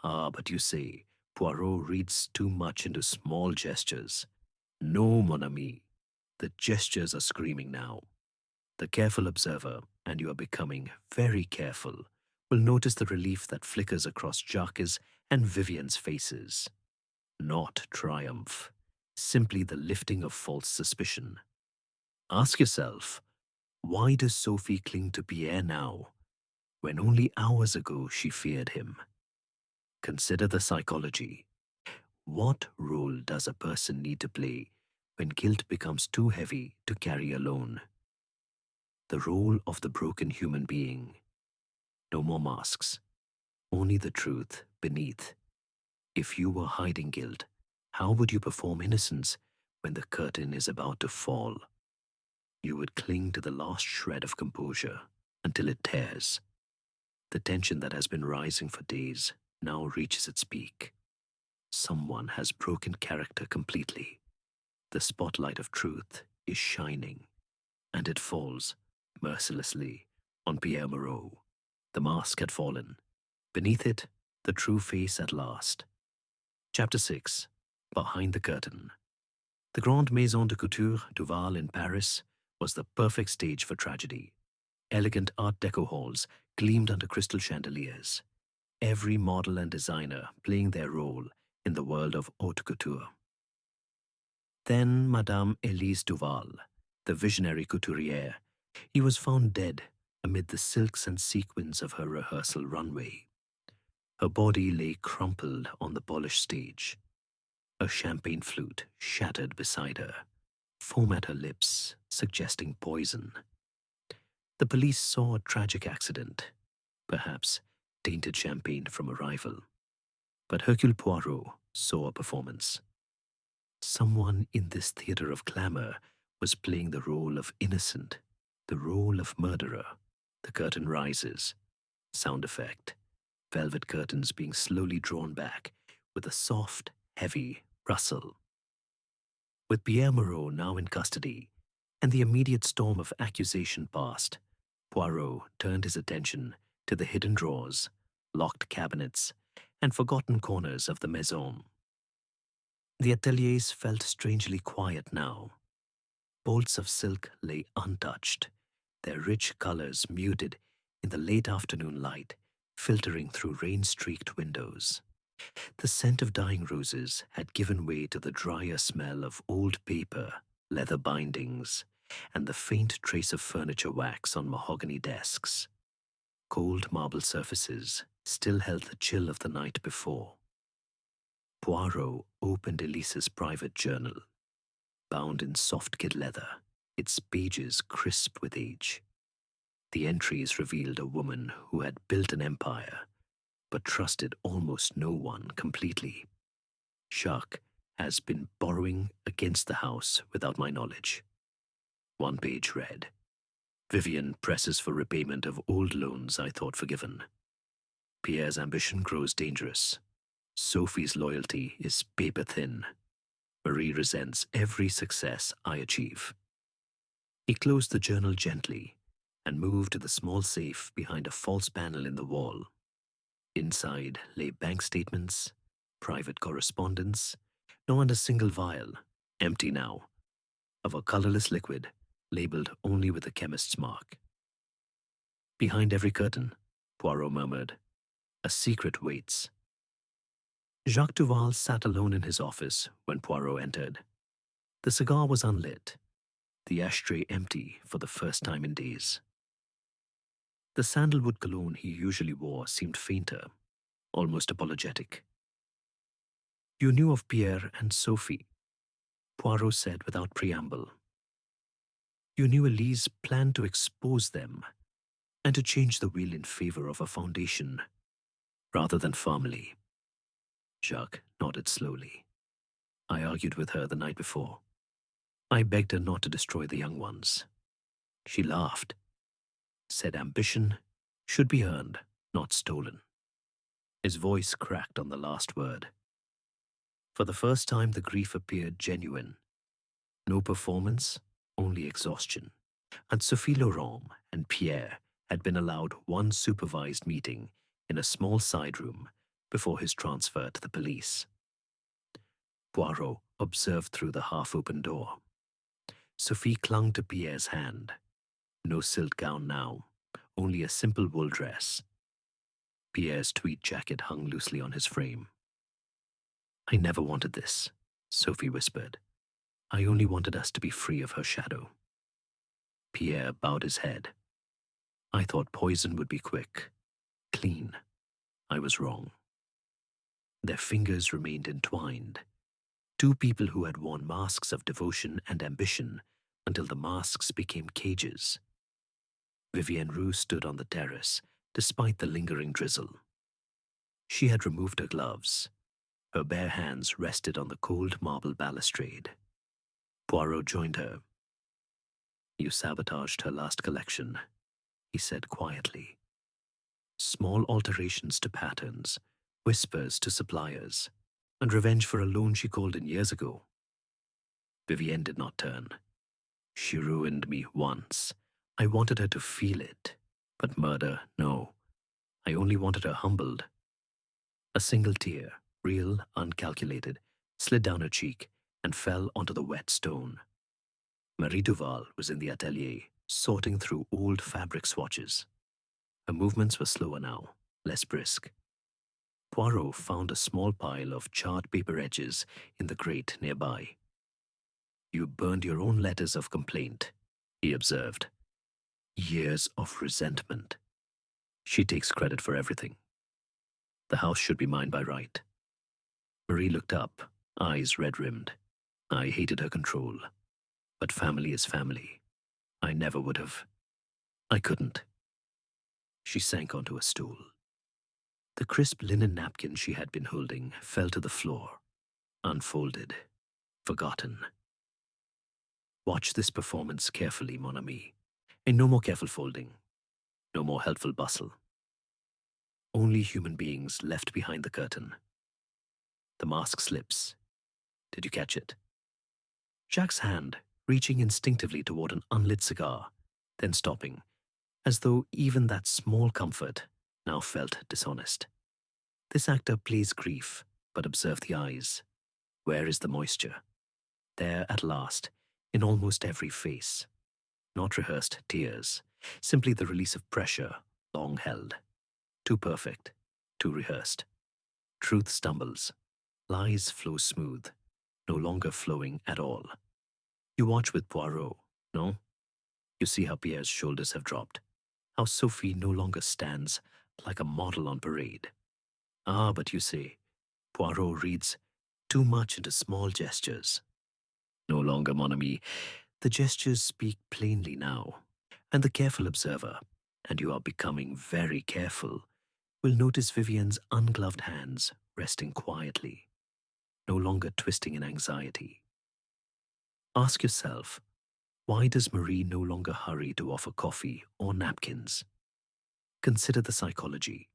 Speaker 1: Ah, but you say, Poirot reads too much into small gestures. No, mon ami. The gestures are screaming now. The careful observer, and you are becoming very careful, will notice the relief that flickers across Jacques' and Vivienne's faces. Not triumph, simply the lifting of false suspicion. Ask yourself, why does Sophie cling to Pierre now, when only hours ago she feared him? Consider the psychology. What role does a person need to play when guilt becomes too heavy to carry alone? The role of the broken human being. No more masks, only the truth beneath. If you were hiding guilt, how would you perform innocence when the curtain is about to fall? You would cling to the last shred of composure until it tears. The tension that has been rising for days now reaches its peak. Someone has broken character completely. The spotlight of truth is shining, and it falls mercilessly on Pierre Moreau. The mask had fallen. Beneath it, the true face at last. Chapter 6. Behind the Curtain. The Grande Maison de Couture Duval in Paris was the perfect stage for tragedy. Elegant Art Deco halls gleamed under crystal chandeliers, every model and designer playing their role in the world of haute couture. Then Madame Elise Duval, the visionary couturière, he was found dead amid the silks and sequins of her rehearsal runway. Her body lay crumpled on the polished stage. A champagne flute shattered beside her, foam at her lips, suggesting poison. The police saw a tragic accident, perhaps tainted champagne from a rival. But Hercule Poirot saw a performance. Someone in this theater of glamour was playing the role of innocent, the role of murderer. The curtain rises. Sound effect. Velvet curtains being slowly drawn back with a soft, heavy rustle. With Pierre Moreau now in custody and the immediate storm of accusation past, Poirot turned his attention to the hidden drawers, locked cabinets, and forgotten corners of the maison. The ateliers felt strangely quiet now. Bolts of silk lay untouched, their rich colors muted in the late afternoon light filtering through rain-streaked windows. The scent of dying roses had given way to the drier smell of old paper, leather bindings, and the faint trace of furniture wax on mahogany desks. Cold marble surfaces still held the chill of the night before. Poirot opened Elise's private journal, bound in soft kid leather, its pages crisp with age. The entries revealed a woman who had built an empire, but trusted almost no one completely. Jacques has been borrowing against the house without my knowledge. One page read, Vivian presses for repayment of old loans I thought forgiven. Pierre's ambition grows dangerous. Sophie's loyalty is paper thin. Marie resents every success I achieve. He closed the journal gently and moved to the small safe behind a false panel in the wall. Inside lay bank statements, private correspondence, not a single vial, empty now, of a colorless liquid labeled only with a chemist's mark. Behind every curtain, Poirot murmured, a secret waits. Jacques Duval sat alone in his office when Poirot entered. The cigar was unlit, the ashtray empty for the first time in days. The sandalwood cologne he usually wore seemed fainter, almost apologetic. You knew of Pierre and Sophie, Poirot said without preamble. You knew Elise planned to expose them and to change the will in favor of a foundation rather than family. Jacques nodded slowly. I argued with her the night before. I begged her not to destroy the young ones. She laughed, said ambition should be earned, not stolen. His voice cracked on the last word. For the first time, the grief appeared genuine. No performance, only exhaustion. And Sophie Laurent and Pierre had been allowed one supervised meeting in a small side room before his transfer to the police. Poirot observed through the half-open door. Sophie clung to Pierre's hand. No silk gown now, only a simple wool dress. Pierre's tweed jacket hung loosely on his frame. I never wanted this, Sophie whispered. I only wanted us to be free of her shadow. Pierre bowed his head. I thought poison would be quick, clean. I was wrong. Their fingers remained entwined. Two people who had worn masks of devotion and ambition until the masks became cages. Vivienne Rue stood on the terrace, despite the lingering drizzle. She had removed her gloves. Her bare hands rested on the cold marble balustrade. Poirot joined her. "You sabotaged her last collection," he said quietly. "Small alterations to patterns, whispers to suppliers, and revenge for a loan she called in years ago." Vivienne did not turn. "She ruined me once. I wanted her to feel it. But murder, no. I only wanted her humbled." A single tear, real, uncalculated, slid down her cheek and fell onto the wet stone. Marie Duval was in the atelier, sorting through old fabric swatches. Her movements were slower now, less brisk. Poirot found a small pile of charred paper edges in the grate nearby. "You burned your own letters of complaint," he observed. "Years of resentment. She takes credit for everything. The house should be mine by right." Marie looked up, eyes red-rimmed. "I hated her control. But family is family. I never would have. I couldn't." She sank onto a stool. The crisp linen napkin she had been holding fell to the floor, unfolded, forgotten. "Watch this performance carefully, mon ami. And no more careful folding. No more helpful bustle. Only human beings left behind the curtain." The mask slips. Did you catch it? Jacques' hand, reaching instinctively toward an unlit cigar, then stopping, as though even that small comfort now felt dishonest. This actor plays grief, but observe the eyes. Where is the moisture? There at last, in almost every face. Not rehearsed tears, simply the release of pressure, long held. Too perfect, too rehearsed. Truth stumbles. Lies flow smooth, no longer flowing at all. You watch with Poirot, no? You see how Pierre's shoulders have dropped, how Sophie no longer stands like a model on parade. Ah, but you say, Poirot reads too much into small gestures. No longer, mon ami. The gestures speak plainly now, and the careful observer, and you are becoming very careful, will notice Vivienne's ungloved hands resting quietly, no longer twisting in anxiety. Ask yourself, why does Marie no longer hurry to offer coffee or napkins? Consider the psychology.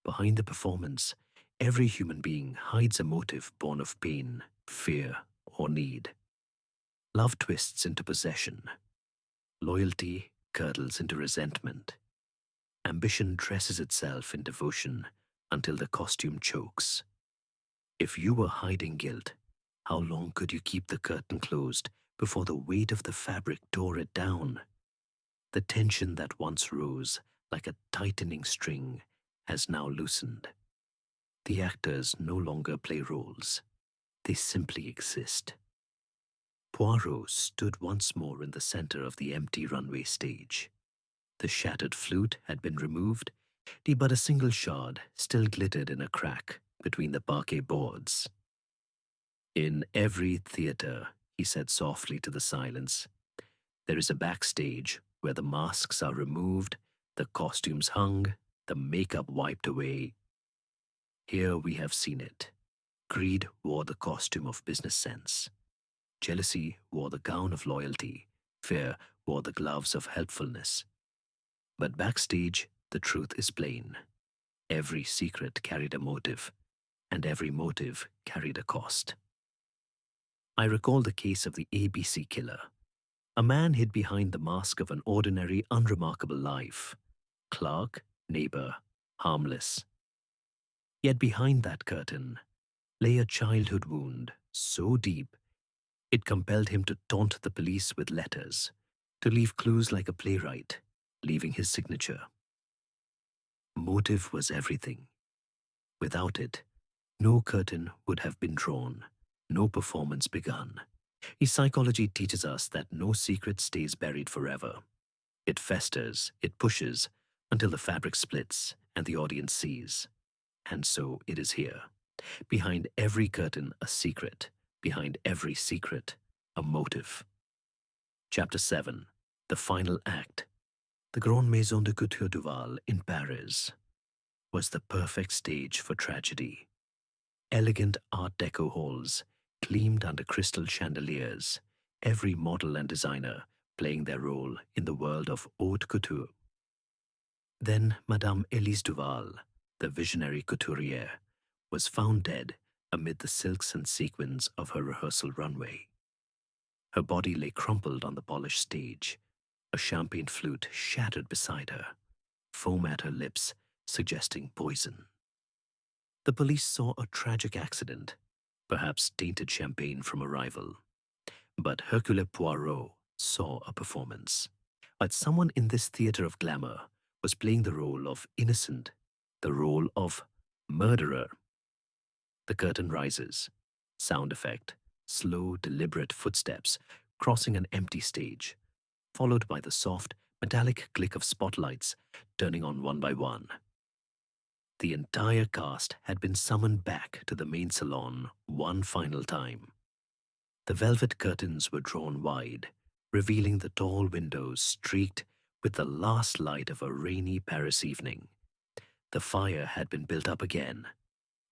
Speaker 1: Behind the performance, every human being hides a motive born of pain, fear, or need. Love twists into possession. Loyalty curdles into resentment. Ambition dresses itself in devotion until the costume chokes. If you were hiding guilt, how long could you keep the curtain closed before the weight of the fabric tore it down? The tension that once rose like a tightening string has now loosened. The actors no longer play roles. They simply exist. Poirot stood once more in the center of the empty runway stage. The shattered flute had been removed, but a single shard still glittered in a crack between the parquet boards. "In every theater," he said softly to the silence, "there is a backstage where the masks are removed, the costumes hung, the makeup wiped away. Here we have seen it. Greed wore the costume of business sense. Jealousy wore the gown of loyalty. Fear wore the gloves of helpfulness. But backstage, the truth is plain. Every secret carried a motive, and every motive carried a cost." I recall the case of the ABC killer. A man hid behind the mask of an ordinary, unremarkable life. Clerk, neighbor, harmless. Yet behind that curtain lay a childhood wound so deep it compelled him to taunt the police with letters, to leave clues like a playwright, leaving his signature. Motive was everything. Without it, no curtain would have been drawn, no performance begun. Psychology teaches us that no secret stays buried forever. It festers, it pushes, until the fabric splits and the audience sees. And so it is here. Behind every curtain, a secret. Behind every secret, a motive. Chapter 7. The Final Act. The Grande Maison de Couture Duval in Paris was the perfect stage for tragedy. Elegant Art Deco halls gleamed under crystal chandeliers, every model and designer playing their role in the world of haute couture. Then Madame Elise Duval, the visionary couturière, was found dead amid the silks and sequins of her rehearsal runway. Her body lay crumpled on the polished stage, a champagne flute shattered beside her, foam at her lips suggesting poison. The police saw a tragic accident, perhaps tainted champagne from a rival. But Hercule Poirot saw a performance. But someone in this theater of glamour was playing the role of innocent, the role of murderer. The curtain rises. Sound effect. Slow, deliberate footsteps crossing an empty stage, followed by the soft, metallic click of spotlights turning on one by one. The entire cast had been summoned back to the main salon one final time. The velvet curtains were drawn wide, revealing the tall windows streaked with the last light of a rainy Paris evening. The fire had been built up again.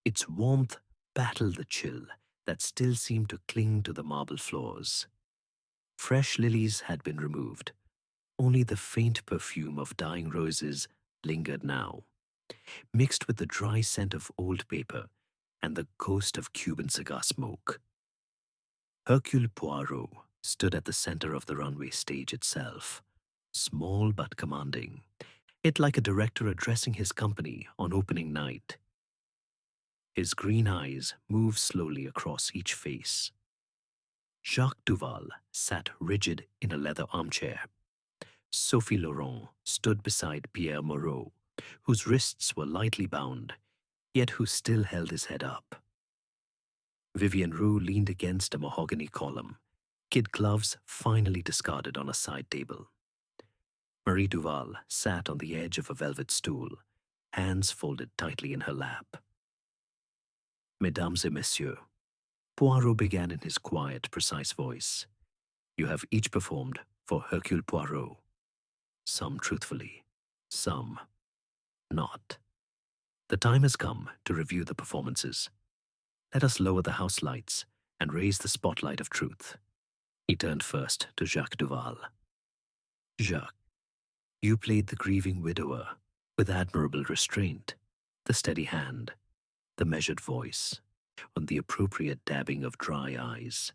Speaker 1: Its warmth battled the chill that still seemed to cling to the marble floors. Fresh lilies had been removed. Only the faint perfume of dying roses lingered now, mixed with the dry scent of old paper and the ghost of Cuban cigar smoke. Hercule Poirot stood at the center of the runway stage itself, small but commanding, it like a director addressing his company on opening night. His green eyes moved slowly across each face. Jacques Duval sat rigid in a leather armchair. Sophie Laurent stood beside Pierre Moreau, whose wrists were lightly bound, yet who still held his head up. Vivienne Roux leaned against a mahogany column, kid gloves finally discarded on a side table. Marie Duval sat on the edge of a velvet stool, hands folded tightly in her lap. Mesdames et messieurs, Poirot began in his quiet, precise voice. You have each performed for Hercule Poirot. Some truthfully, some not. The time has come to review the performances. Let us lower the house lights and raise the spotlight of truth. He turned first to Jacques Duval. Jacques, you played the grieving widower with admirable restraint, the steady hand, the measured voice, and the appropriate dabbing of dry eyes.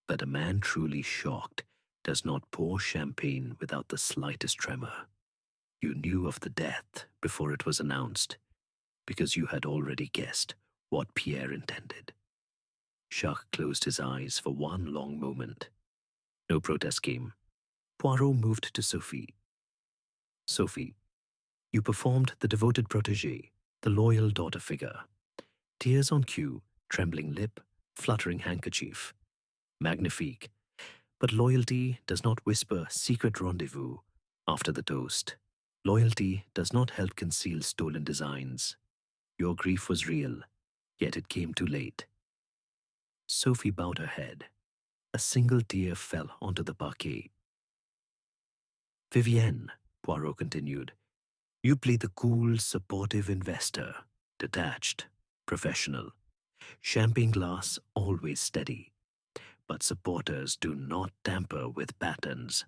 Speaker 1: But a man truly shocked does not pour champagne without the slightest tremor. You knew of the death before it was announced, because you had already guessed what Pierre intended. Jacques closed his eyes for one long moment. No protest came. Poirot moved to Sophie. Sophie, you performed the devoted protégée, the loyal daughter figure. Tears on cue, trembling lip, fluttering handkerchief. Magnifique. But loyalty does not whisper secret rendezvous after the toast. Loyalty does not help conceal stolen designs. Your grief was real, yet it came too late. Sophie bowed her head. A single tear fell onto the parquet. Vivienne, Poirot continued, you played the cool, supportive investor, detached, professional. Champagne glass always steady. But supporters do not tamper with patterns,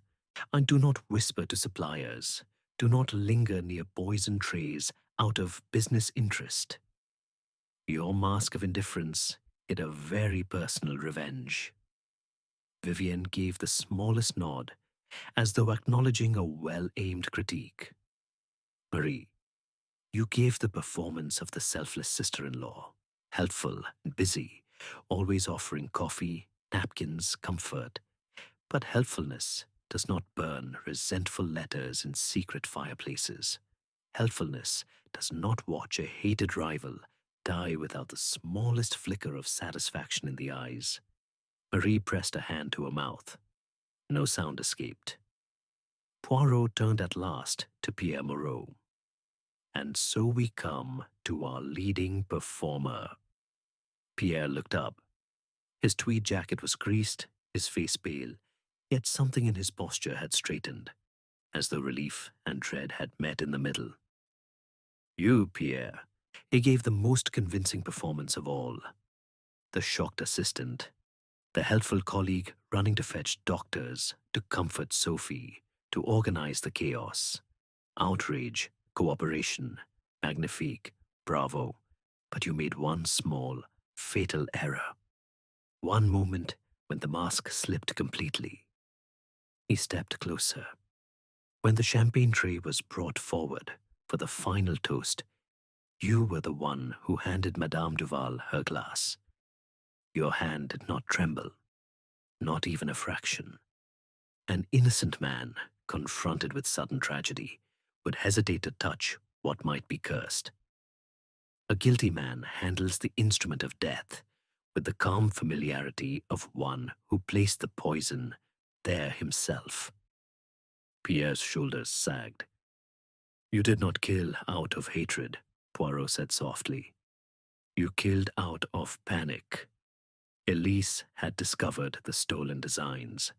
Speaker 1: and do not whisper to suppliers, do not linger near poison trays out of business interest. Your mask of indifference hid a very personal revenge. Vivienne gave the smallest nod, as though acknowledging a well-aimed critique. Marie, you gave the performance of the selfless sister-in-law, helpful and busy, always offering coffee, napkins, comfort. But helpfulness does not burn resentful letters in secret fireplaces. Helpfulness does not watch a hated rival die without the smallest flicker of satisfaction in the eyes. Marie pressed a hand to her mouth. No sound escaped. Poirot turned at last to Pierre Moreau. And so we come to our leading performer. Pierre looked up. His tweed jacket was creased, his face pale, yet something in his posture had straightened, as though relief and dread had met in the middle. You, Pierre. He gave the most convincing performance of all. The shocked assistant, the helpful colleague running to fetch doctors, to comfort Sophie, to organize the chaos. Outrage, cooperation, magnifique, bravo. But you made one small, fatal error. One moment when the mask slipped completely. He stepped closer. When the champagne tray was brought forward for the final toast, you were the one who handed Madame Duval her glass. Your hand did not tremble, not even a fraction. An innocent man, confronted with sudden tragedy, would hesitate to touch what might be cursed. A guilty man handles the instrument of death with the calm familiarity of one who placed the poison there himself. Pierre's shoulders sagged. You did not kill out of hatred, Poirot said softly. You killed out of panic. Elise had discovered the stolen designs,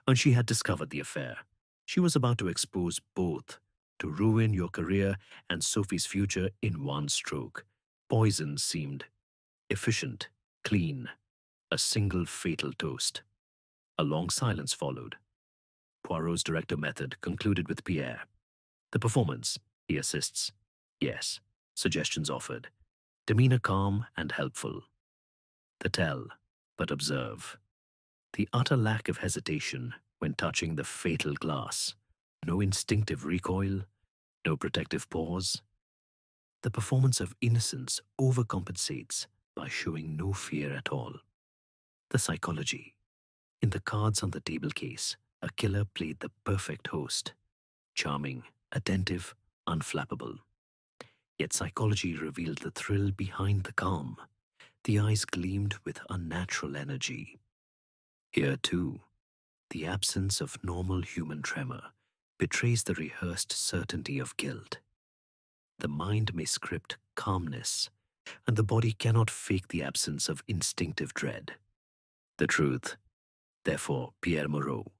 Speaker 1: and she had discovered the affair. She was about to expose both, to ruin your career and Sophie's future in one stroke. Poison seemed efficient, clean, a single fatal toast. A long silence followed. Poirot's director method concluded with Pierre. The performance, he assists. Yes, suggestions offered. Demeanor calm and helpful. The tell, but observe. The utter lack of hesitation when touching the fatal glass. No instinctive recoil, no protective pause. The performance of innocence overcompensates by showing no fear at all. The psychology. In the cards on the table case, a killer played the perfect host. Charming, attentive, unflappable. Yet psychology revealed the thrill behind the calm. The eyes gleamed with unnatural energy. Here, too, the absence of normal human tremor betrays the rehearsed certainty of guilt. The mind may script calmness, and the body cannot fake the absence of instinctive dread. The truth, therefore, Pierre Moreau,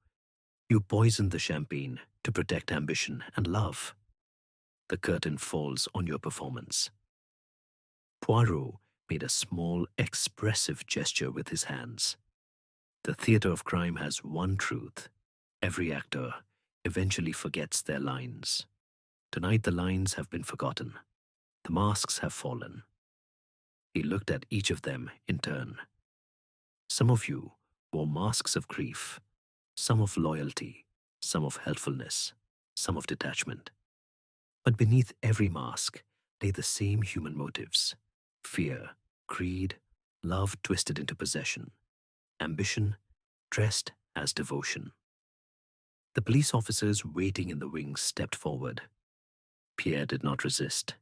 Speaker 1: you poisoned the champagne to protect ambition and love. The curtain falls on your performance. Poirot made a small, expressive gesture with his hands. The theater of crime has one truth. Every actor eventually forgets their lines. Tonight the lines have been forgotten. The masks have fallen. He looked at each of them in turn. Some of you wore masks of grief, some of loyalty, some of helpfulness, some of detachment. But beneath every mask lay the same human motives: fear, greed, love twisted into possession, ambition dressed as devotion. The police officers waiting in the wings stepped forward. Pierre did not resist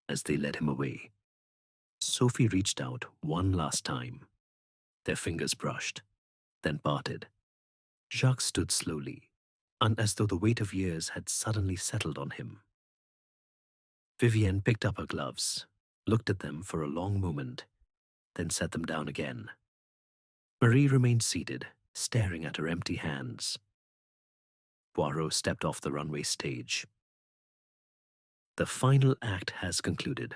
Speaker 1: as they led him away. Sophie reached out one last time. Their fingers brushed, then parted. Jacques stood slowly, and as though the weight of years had suddenly settled on him. Vivienne picked up her gloves, looked at them for a long moment, then set them down again. Marie remained seated, staring at her empty hands. Poirot stepped off the runway stage. The final act has concluded.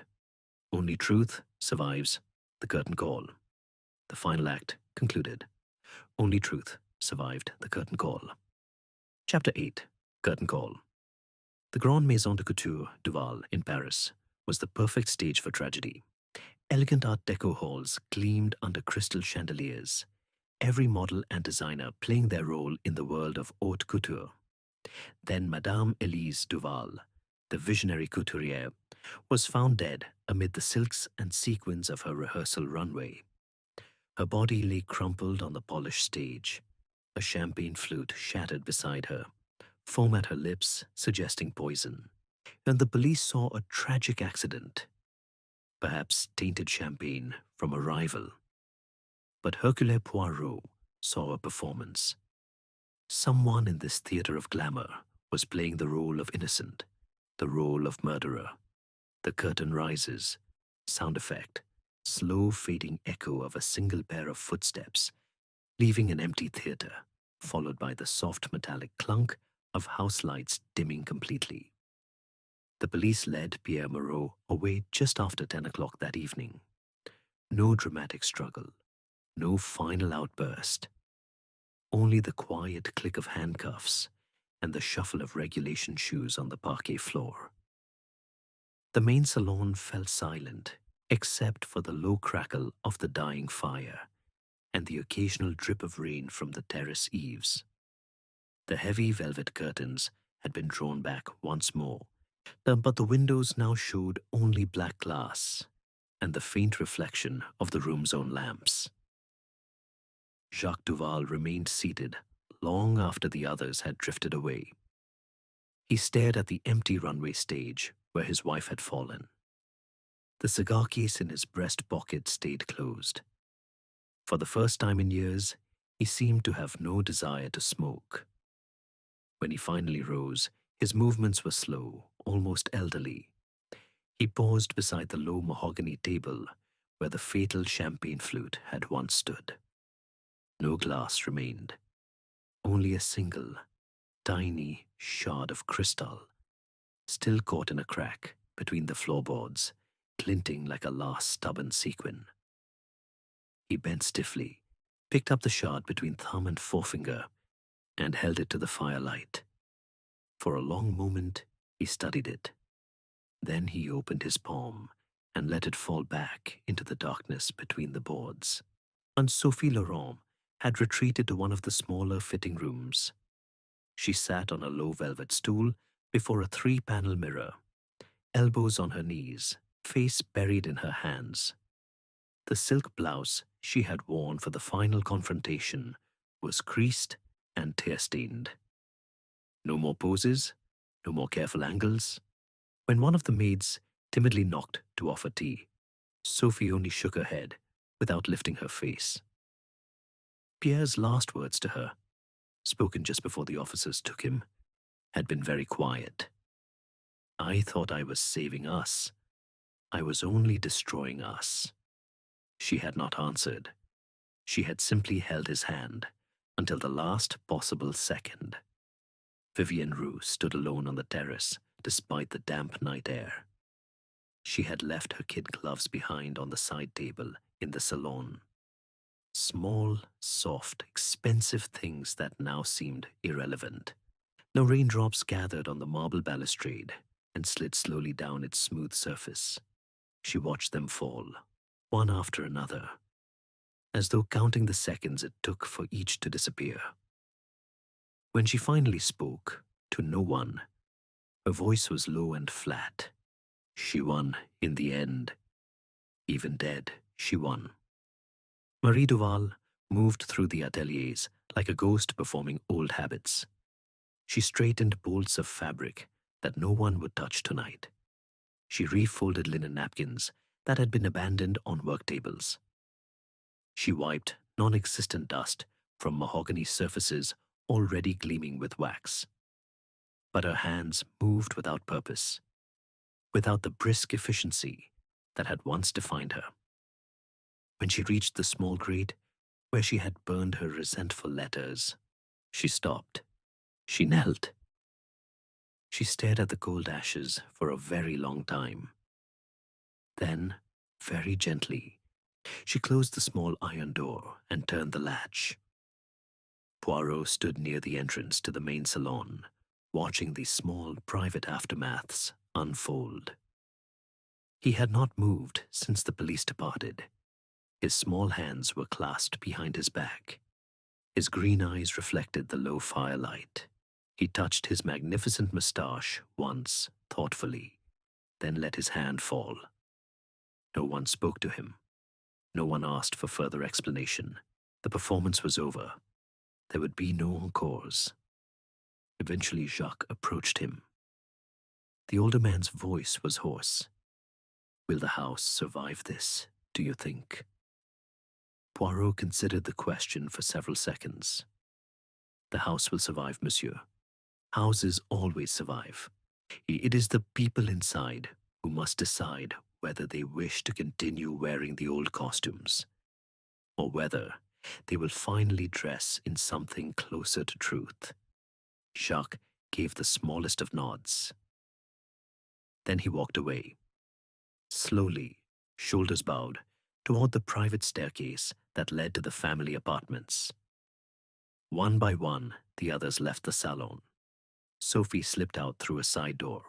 Speaker 1: Only truth survives the curtain call. The final act concluded. Only truth survived the curtain call. Chapter 8. Curtain Call. The Grande Maison de Couture Duval in Paris was the perfect stage for tragedy. Elegant Art Deco halls gleamed under crystal chandeliers, every model and designer playing their role in the world of haute couture. Then Madame Elise Duval, the visionary couturière, was found dead amid the silks and sequins of her rehearsal runway. Her body lay crumpled on the polished stage. A champagne flute shattered beside her, foam at her lips suggesting poison. And the police saw a tragic accident, perhaps tainted champagne from a rival. But Hercule Poirot saw a performance. Someone in this theater of glamour was playing the role of innocent, the role of murderer. The curtain rises. Sound effect. slow fading echo of a single pair of footsteps, leaving an empty theater, followed by the soft metallic clunk of house lights dimming completely. The police led Pierre Moreau away just after 10 o'clock that evening. No dramatic struggle, no final outburst, only the quiet click of handcuffs and the shuffle of regulation shoes on the parquet floor. The main salon fell silent, except for the low crackle of the dying fire and the occasional drip of rain from the terrace eaves. The heavy velvet curtains had been drawn back once more, but the windows now showed only black glass and the faint reflection of the room's own lamps. Jacques Duval remained seated long after the others had drifted away. He stared at the empty runway stage where his wife had fallen. The cigar case in his breast pocket stayed closed. For the first time in years, he seemed to have no desire to smoke. When he finally rose, his movements were slow, almost elderly. He paused beside the low mahogany table where the fatal champagne flute had once stood. No glass remained, only a single, tiny shard of crystal, still caught in a crack between the floorboards, glinting like a last stubborn sequin. He bent stiffly, picked up the shard between thumb and forefinger, and held it to the firelight. For a long moment, he studied it. Then he opened his palm and let it fall back into the darkness between the boards. And Sophie Laurent had retreated to one of the smaller fitting rooms. She sat on a low velvet stool before a 3-panel mirror, elbows on her knees, face buried in her hands. The silk blouse she had worn for the final confrontation was creased and tear-stained. No more poses, no more careful angles. When one of the maids timidly knocked to offer tea, Sophie only shook her head without lifting her face. Pierre's last words to her, spoken just before the officers took him, had been very quiet. "I thought I was saving us. I was only destroying us." She had not answered. She had simply held his hand until the last possible second. Vivienne Roux stood alone on the terrace despite the damp night air. She had left her kid gloves behind on the side table in the salon. Small, soft, expensive things that now seemed irrelevant. No raindrops gathered on the marble balustrade and slid slowly down its smooth surface. She watched them fall, one after another, as though counting the seconds it took for each to disappear. When she finally spoke, to no one, her voice was low and flat. She won in the end. Even dead, she won. Marie Duval moved through the ateliers like a ghost performing old habits. She straightened bolts of fabric that no one would touch tonight. She refolded linen napkins that had been abandoned on work tables. She wiped non-existent dust from mahogany surfaces already gleaming with wax. But her hands moved without purpose, without the brisk efficiency that had once defined her. When she reached the small grate where she had burned her resentful letters, she stopped. She knelt. She stared at the cold ashes for a very long time. Then, very gently, she closed the small iron door and turned the latch. Poirot stood near the entrance to the main salon, watching these small private aftermaths unfold. He had not moved since the police departed. His small hands were clasped behind his back. His green eyes reflected the low firelight. He touched his magnificent moustache once, thoughtfully, then let his hand fall. No one spoke to him. No one asked for further explanation. The performance was over. There would be no encores. Eventually Jacques approached him. The older man's voice was hoarse. "Will the house survive this, do you think?" Poirot considered the question for several seconds. "The house will survive, monsieur. Houses always survive. It is the people inside who must decide whether they wish to continue wearing the old costumes, or whether they will finally dress in something closer to truth. Jacques gave the smallest of nods. Then he walked away, slowly, shoulders bowed, toward the private staircase that led to the family apartments. One by one, the others left the salon. Sophie slipped out through a side door,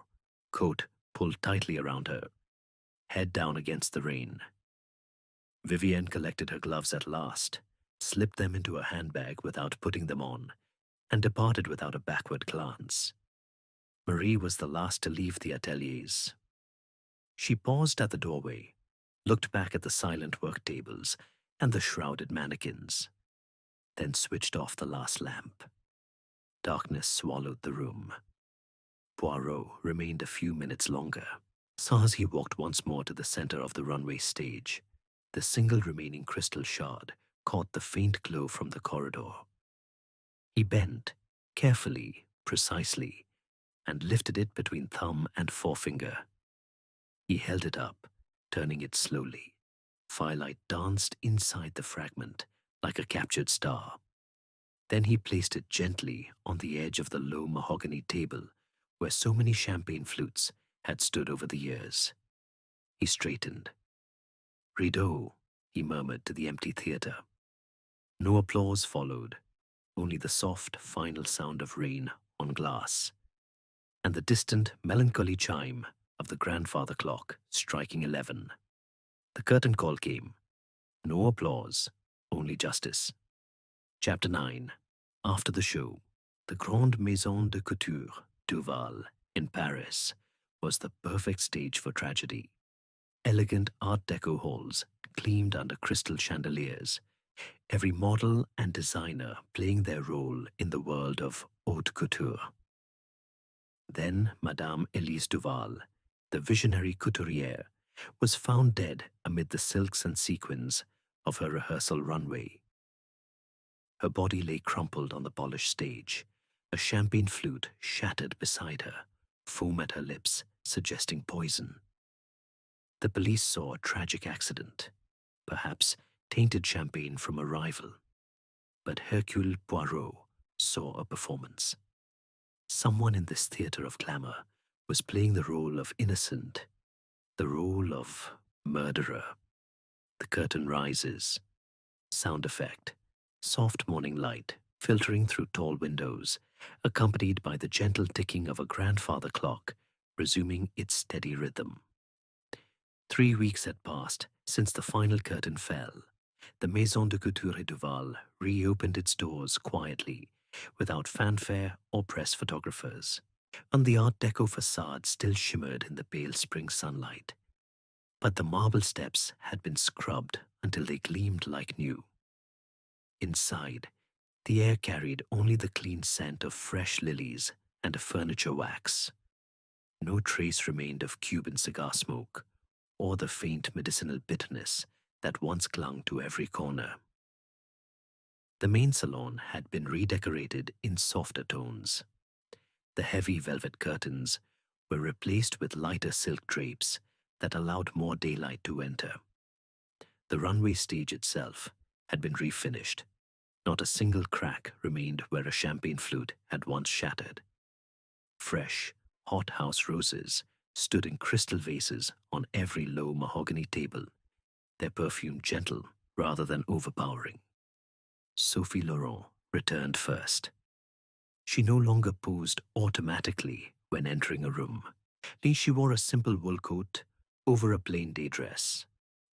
Speaker 1: coat pulled tightly around her, head down against the rain. Vivienne collected her gloves at last, slipped them into a handbag without putting them on, and departed without a backward glance. Marie was the last to leave the ateliers. She paused at the doorway, looked back at the silent work tables and the shrouded mannequins, then switched off the last lamp. Darkness swallowed the room. Poirot remained a few minutes longer. As he walked once more to the center of the runway stage, the single remaining crystal shard caught the faint glow from the corridor. He bent, carefully, precisely, and lifted it between thumb and forefinger. He held it up, turning it slowly. Firelight danced inside the fragment like a captured star. Then he placed it gently on the edge of the low mahogany table where so many champagne flutes had stood over the years. He straightened. "Rideau," he murmured to the empty theater. No applause followed, only the soft, final sound of rain on glass, and the distant, melancholy chime of the grandfather clock striking 11. The curtain call came. No applause, only justice. Chapter 9. After the show, the Grande Maison de Couture, Duval, in Paris, was the perfect stage for tragedy. Elegant Art Deco halls gleamed under crystal chandeliers, every model and designer playing their role in the world of haute couture. Then Madame Elise Duval, the visionary couturière, was found dead amid the silks and sequins of her rehearsal runway. Her body lay crumpled on the polished stage, a champagne flute shattered beside her, foam at her lips, suggesting poison. The police saw a tragic accident, perhaps tainted champagne from a rival. But Hercule Poirot saw a performance. Someone in this theater of glamour was playing the role of innocent, the role of murderer. The curtain rises. Sound effect. Soft morning light filtering through tall windows, accompanied by the gentle ticking of a grandfather clock, resuming its steady rhythm. 3 weeks had passed since the final curtain fell. The Maison de Couture Duval reopened its doors quietly, without fanfare or press photographers, and the Art Deco facade still shimmered in the pale spring sunlight. But the marble steps had been scrubbed until they gleamed like new. Inside, the air carried only the clean scent of fresh lilies and furniture wax. No trace remained of Cuban cigar smoke, or the faint medicinal bitterness that once clung to every corner. The main salon had been redecorated in softer tones. The heavy velvet curtains were replaced with lighter silk drapes that allowed more daylight to enter. The runway stage itself had been refinished. Not a single crack remained where a champagne flute had once shattered. Fresh, hothouse roses stood in crystal vases on every low mahogany table, their perfume gentle rather than overpowering. Sophie Laurent returned first. She no longer posed automatically when entering a room. She wore a simple wool coat over a plain day dress.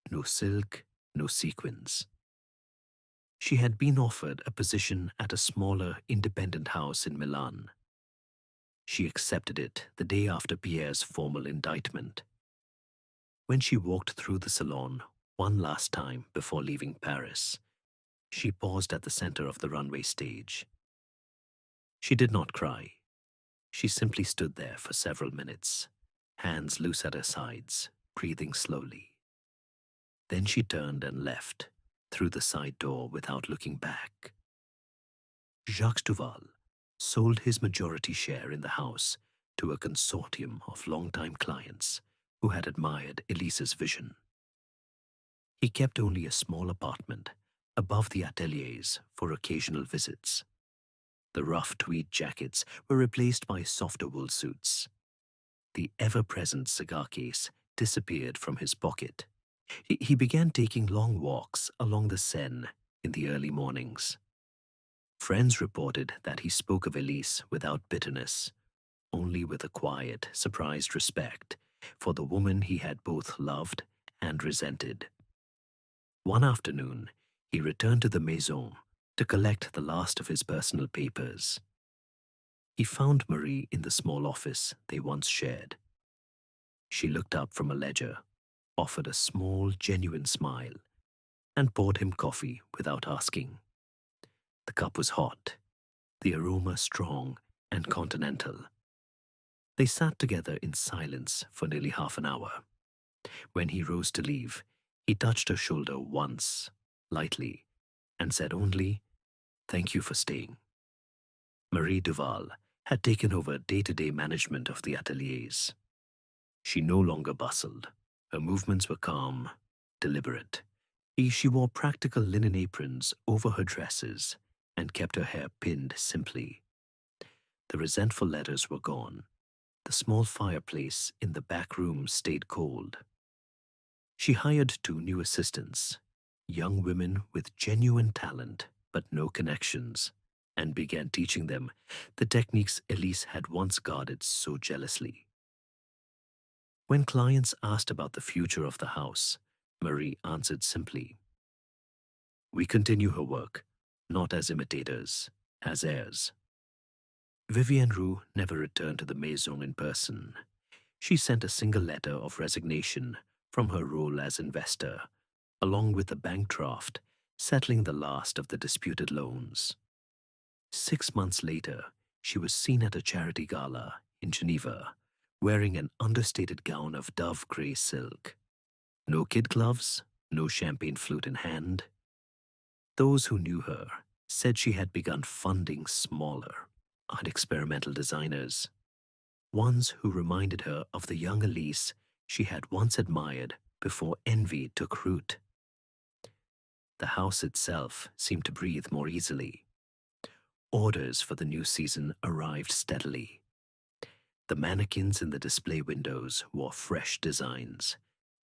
Speaker 1: No silk, no sequins. She had been offered a position at a smaller, independent house in Milan. She accepted it the day after Pierre's formal indictment. When she walked through the salon one last time before leaving Paris, she paused at the center of the runway stage. She did not cry. She simply stood there for several minutes, hands loose at her sides, breathing slowly. Then she turned and left, through the side door without looking back. Jacques Duval sold his majority share in the house to a consortium of longtime clients who had admired Elise's vision. He kept only a small apartment above the ateliers for occasional visits. The rough tweed jackets were replaced by softer wool suits. The ever-present cigar case disappeared from his pocket. He began taking long walks along the Seine in the early mornings. Friends reported that he spoke of Elise without bitterness, only with a quiet, surprised respect for the woman he had both loved and resented. One afternoon, he returned to the maison to collect the last of his personal papers. He found Marie in the small office they once shared. She looked up from a ledger, offered a small, genuine smile, and poured him coffee without asking. The cup was hot, the aroma strong and continental. They sat together in silence for nearly half an hour. When he rose to leave, he touched her shoulder once, lightly, and said only, "Thank you for staying." Marie Duval had taken over day-to-day management of the ateliers. She no longer bustled. Her movements were calm, deliberate. She wore practical linen aprons over her dresses and kept her hair pinned simply. The resentful letters were gone. The small fireplace in the back room stayed cold. She hired 2 new assistants, young women with genuine talent but no connections, and began teaching them the techniques Elise had once guarded so jealously. When clients asked about the future of the house, Marie answered simply, "We continue her work, not as imitators, as heirs." Vivienne Roux never returned to the maison in person. She sent a single letter of resignation from her role as investor, along with a bank draft settling the last of the disputed loans. 6 months later, she was seen at a charity gala in Geneva, wearing an understated gown of dove gray silk. No kid gloves, no champagne flute in hand. Those who knew her said she had begun funding smaller, unexperimental designers, ones who reminded her of the young Elise she had once admired before envy took root. The house itself seemed to breathe more easily. Orders for the new season arrived steadily. The mannequins in the display windows wore fresh designs,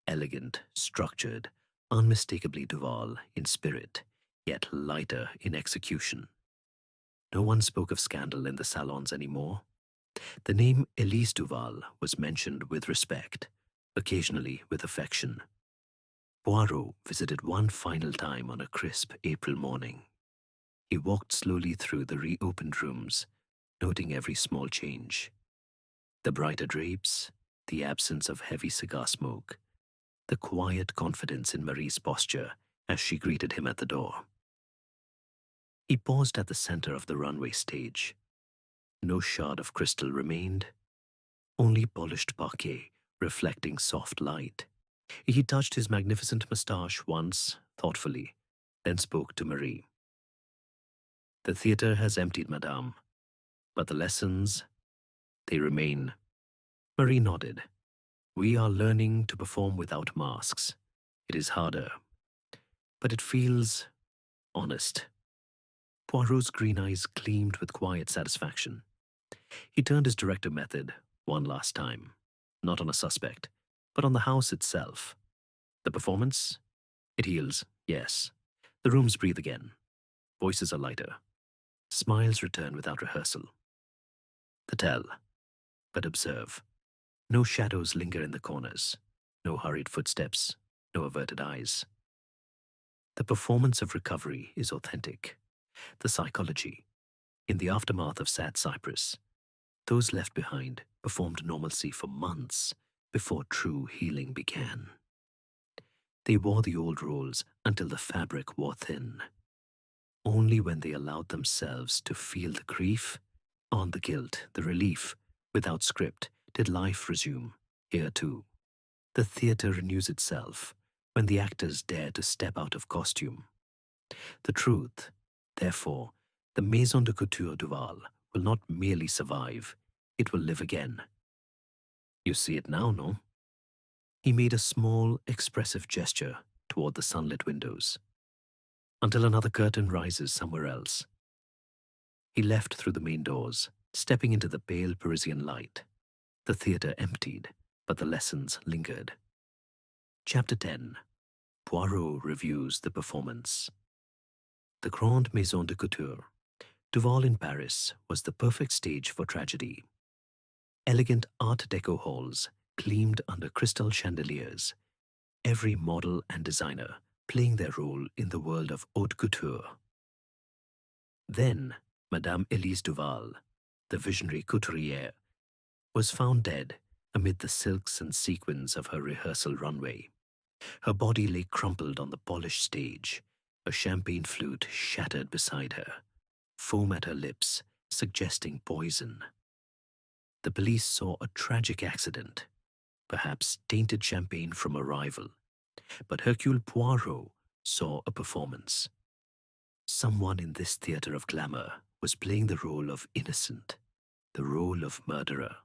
Speaker 1: elegant, structured, unmistakably Duval in spirit, yet lighter in execution. No one spoke of scandal in the salons anymore. The name Elise Duval was mentioned with respect, occasionally with affection. Poirot visited one final time on a crisp April morning. He walked slowly through the reopened rooms, noting every small change. The brighter drapes, the absence of heavy cigar smoke, the quiet confidence in Marie's posture as she greeted him at the door. He paused at the center of the runway stage. No shard of crystal remained, only polished parquet reflecting soft light. He touched his magnificent moustache once, thoughtfully, then spoke to Marie. "The theater has emptied, madame, but the lessons, they remain." Marie nodded. "We are learning to perform without masks. It is harder, but it feels honest." Poirot's green eyes gleamed with quiet satisfaction. He turned his director method one last time, not on a suspect, but on the house itself. The performance? It heals, yes. The rooms breathe again. Voices are lighter. Smiles return without rehearsal. The tell, but observe. No shadows linger in the corners. No hurried footsteps. No averted eyes. The performance of recovery is authentic. The psychology. In the aftermath of Sad Cypress, those left behind performed normalcy for months before true healing began. They wore the old roles until the fabric wore thin. Only when they allowed themselves to feel the grief, on the guilt, the relief, without script, did life resume, here too. The theater renews itself when the actors dare to step out of costume. The truth, therefore, the Maison de Couture Duval will not merely survive, it will live again. You see it now, no? He made a small, expressive gesture toward the sunlit windows, until another curtain rises somewhere else. He left through the main doors, stepping into the pale Parisian light. The theatre emptied, but the lessons lingered. Chapter 10. Poirot reviews the performance. The Grande Maison de Couture, Duval in Paris, was the perfect stage for tragedy. Elegant Art Deco halls gleamed under crystal chandeliers, every model and designer playing their role in the world of haute couture. Then, Madame Elise Duval, the visionary couturière, was found dead amid the silks and sequins of her rehearsal runway. Her body lay crumpled on the polished stage, a champagne flute shattered beside her, foam at her lips, suggesting poison. The police saw a tragic accident, perhaps tainted champagne from a rival, but Hercule Poirot saw a performance. Someone in this theatre of glamour was playing the role of innocent, the role of murderer.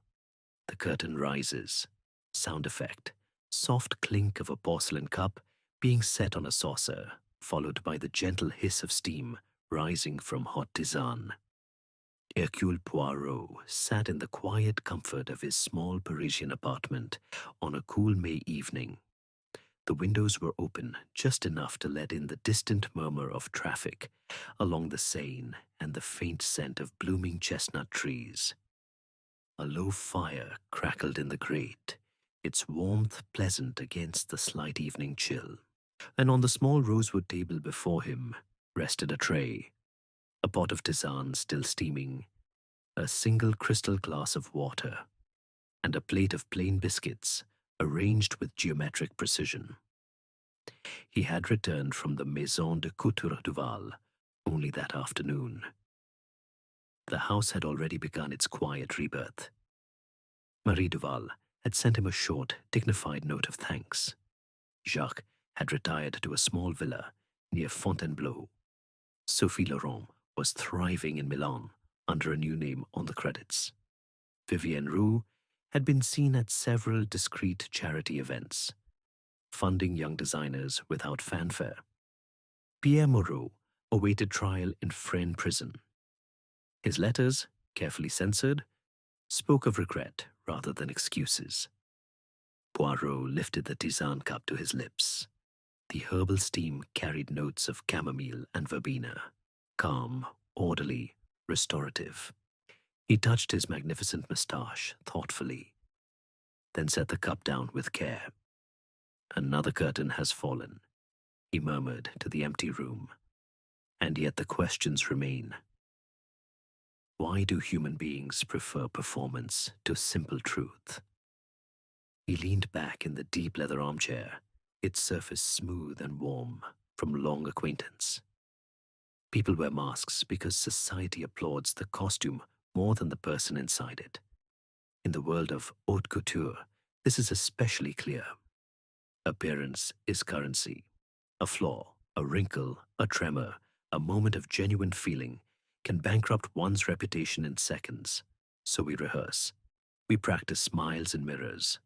Speaker 1: The curtain rises. Sound effect. Soft clink of a porcelain cup being set on a saucer, followed by the gentle hiss of steam rising from hot tisane. Hercule Poirot sat in the quiet comfort of his small Parisian apartment on a cool May evening. The windows were open just enough to let in the distant murmur of traffic along the Seine and the faint scent of blooming chestnut trees. A low fire crackled in the grate, its warmth pleasant against the slight evening chill. And on the small rosewood table before him rested a tray, a pot of tisane still steaming, a single crystal glass of water, and a plate of plain biscuits arranged with geometric precision. He had returned from the Maison de Couture Duval only that afternoon. The house had already begun its quiet rebirth. Marie Duval had sent him a short, dignified note of thanks. Jacques had retired to a small villa near Fontainebleau. Sophie Laurent was thriving in Milan under a new name on the credits. Vivienne Roux had been seen at several discreet charity events, funding young designers without fanfare. Pierre Moreau awaited trial in Fresnes prison. His letters, carefully censored, spoke of regret rather than excuses. Poirot lifted the tisane cup to his lips. The herbal steam carried notes of chamomile and verbena, calm, orderly, restorative. He touched his magnificent moustache thoughtfully, then set the cup down with care. Another curtain has fallen, he murmured to the empty room. And yet the questions remain. Why do human beings prefer performance to simple truth? He leaned back in the deep leather armchair, its surface smooth and warm from long acquaintance. People wear masks because society applauds the costume more than the person inside it. In the world of haute couture, this is especially clear. Appearance is currency. A flaw, a wrinkle, a tremor, a moment of genuine feeling can bankrupt one's reputation in seconds. So we rehearse. We practice smiles in mirrors.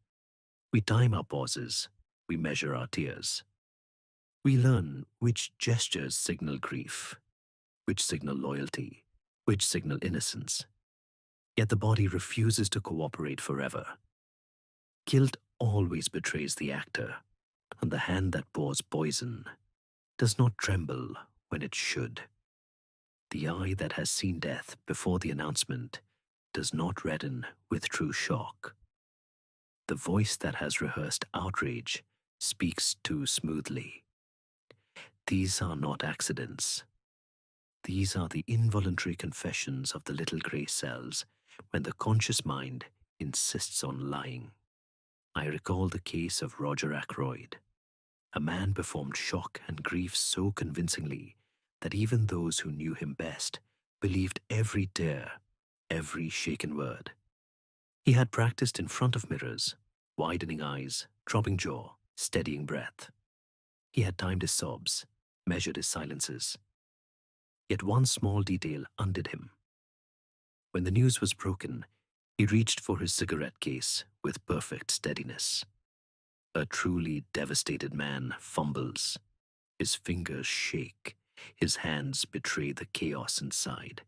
Speaker 1: We time our pauses. We measure our tears. We learn which gestures signal grief, which signal loyalty, which signal innocence. Yet the body refuses to cooperate forever. Guilt always betrays the actor, and the hand that pours poison does not tremble when it should. The eye that has seen death before the announcement does not redden with true shock. The voice that has rehearsed outrage speaks too smoothly. These are not accidents. These are the involuntary confessions of the little grey cells when the conscious mind insists on lying. I recall the case of Roger Ackroyd. A man performed shock and grief so convincingly that even those who knew him best believed every tear, every shaken word. He had practiced in front of mirrors, widening eyes, dropping jaw, steadying breath. He had timed his sobs, measured his silences. Yet one small detail undid him. When the news was broken, he reached for his cigarette case with perfect steadiness. A truly devastated man fumbles. His fingers shake. His hands betray the chaos inside.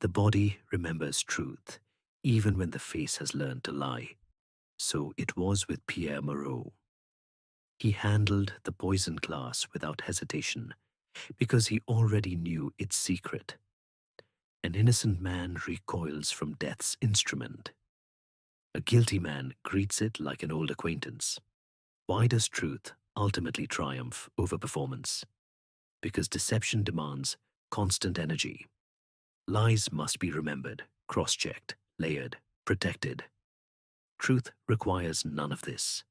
Speaker 1: The body remembers truth, even when the face has learned to lie. So it was with Pierre Moreau. He handled the poisoned glass without hesitation because he already knew its secret. An innocent man recoils from death's instrument. A guilty man greets it like an old acquaintance. Why does truth ultimately triumph over performance? Because deception demands constant energy. Lies must be remembered, cross-checked, layered, protected. Truth requires none of this.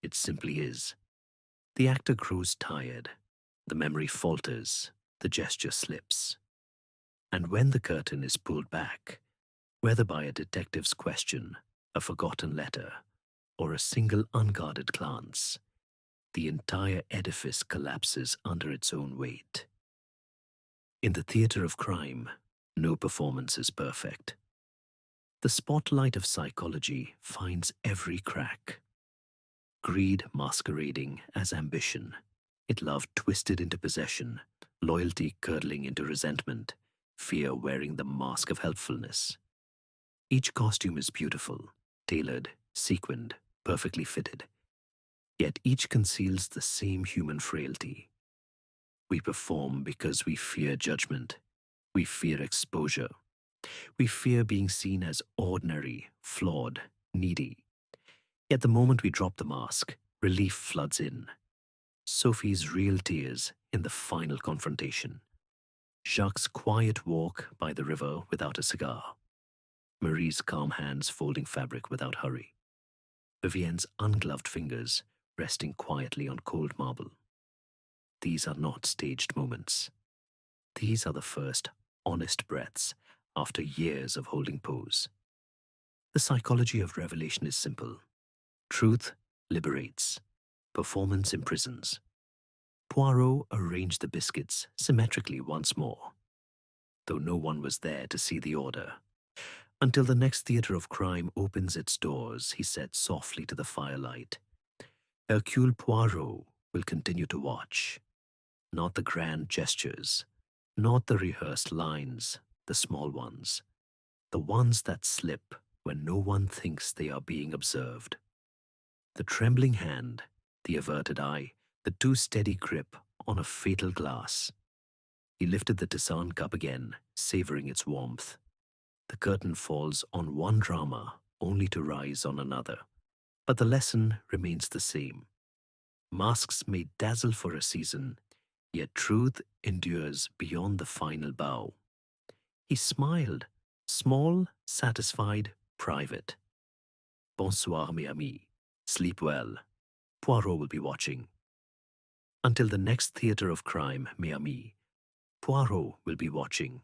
Speaker 1: It simply is. The actor grows tired. The memory falters. The gesture slips. And when the curtain is pulled back, whether by a detective's question, a forgotten letter, or a single unguarded glance, the entire edifice collapses under its own weight. In the theater of crime, no performance is perfect. The spotlight of psychology finds every crack. Greed masquerading as ambition, it love twisted into possession, loyalty curdling into resentment, fear wearing the mask of helpfulness. Each costume is beautiful, tailored, sequined, perfectly fitted. Yet each conceals the same human frailty. We perform because we fear judgment. We fear exposure. We fear being seen as ordinary, flawed, needy. Yet the moment we drop the mask, relief floods in. Sophie's real tears in the final confrontation. Jacques' quiet walk by the river without a cigar. Marie's calm hands folding fabric without hurry. Vivienne's ungloved fingers resting quietly on cold marble. These are not staged moments. These are the first honest breaths after years of holding pose. The psychology of revelation is simple. Truth liberates. Performance imprisons. Poirot arranged the biscuits symmetrically once more, though no one was there to see the order. Until the next theater of crime opens its doors, he said softly to the firelight, Hercule Poirot will continue to watch. Not the grand gestures, not the rehearsed lines, the small ones. The ones that slip when no one thinks they are being observed. The trembling hand, the averted eye, the too steady grip on a fatal glass. He lifted the tisane cup again, savoring its warmth. The curtain falls on one drama, only to rise on another. But the lesson remains the same. Masks may dazzle for a season, yet truth endures beyond the final bow. He smiled, small, satisfied, private. Bonsoir, mes amis. Sleep well. Poirot will be watching. Until the next theater of crime, mes amis, Poirot will be watching.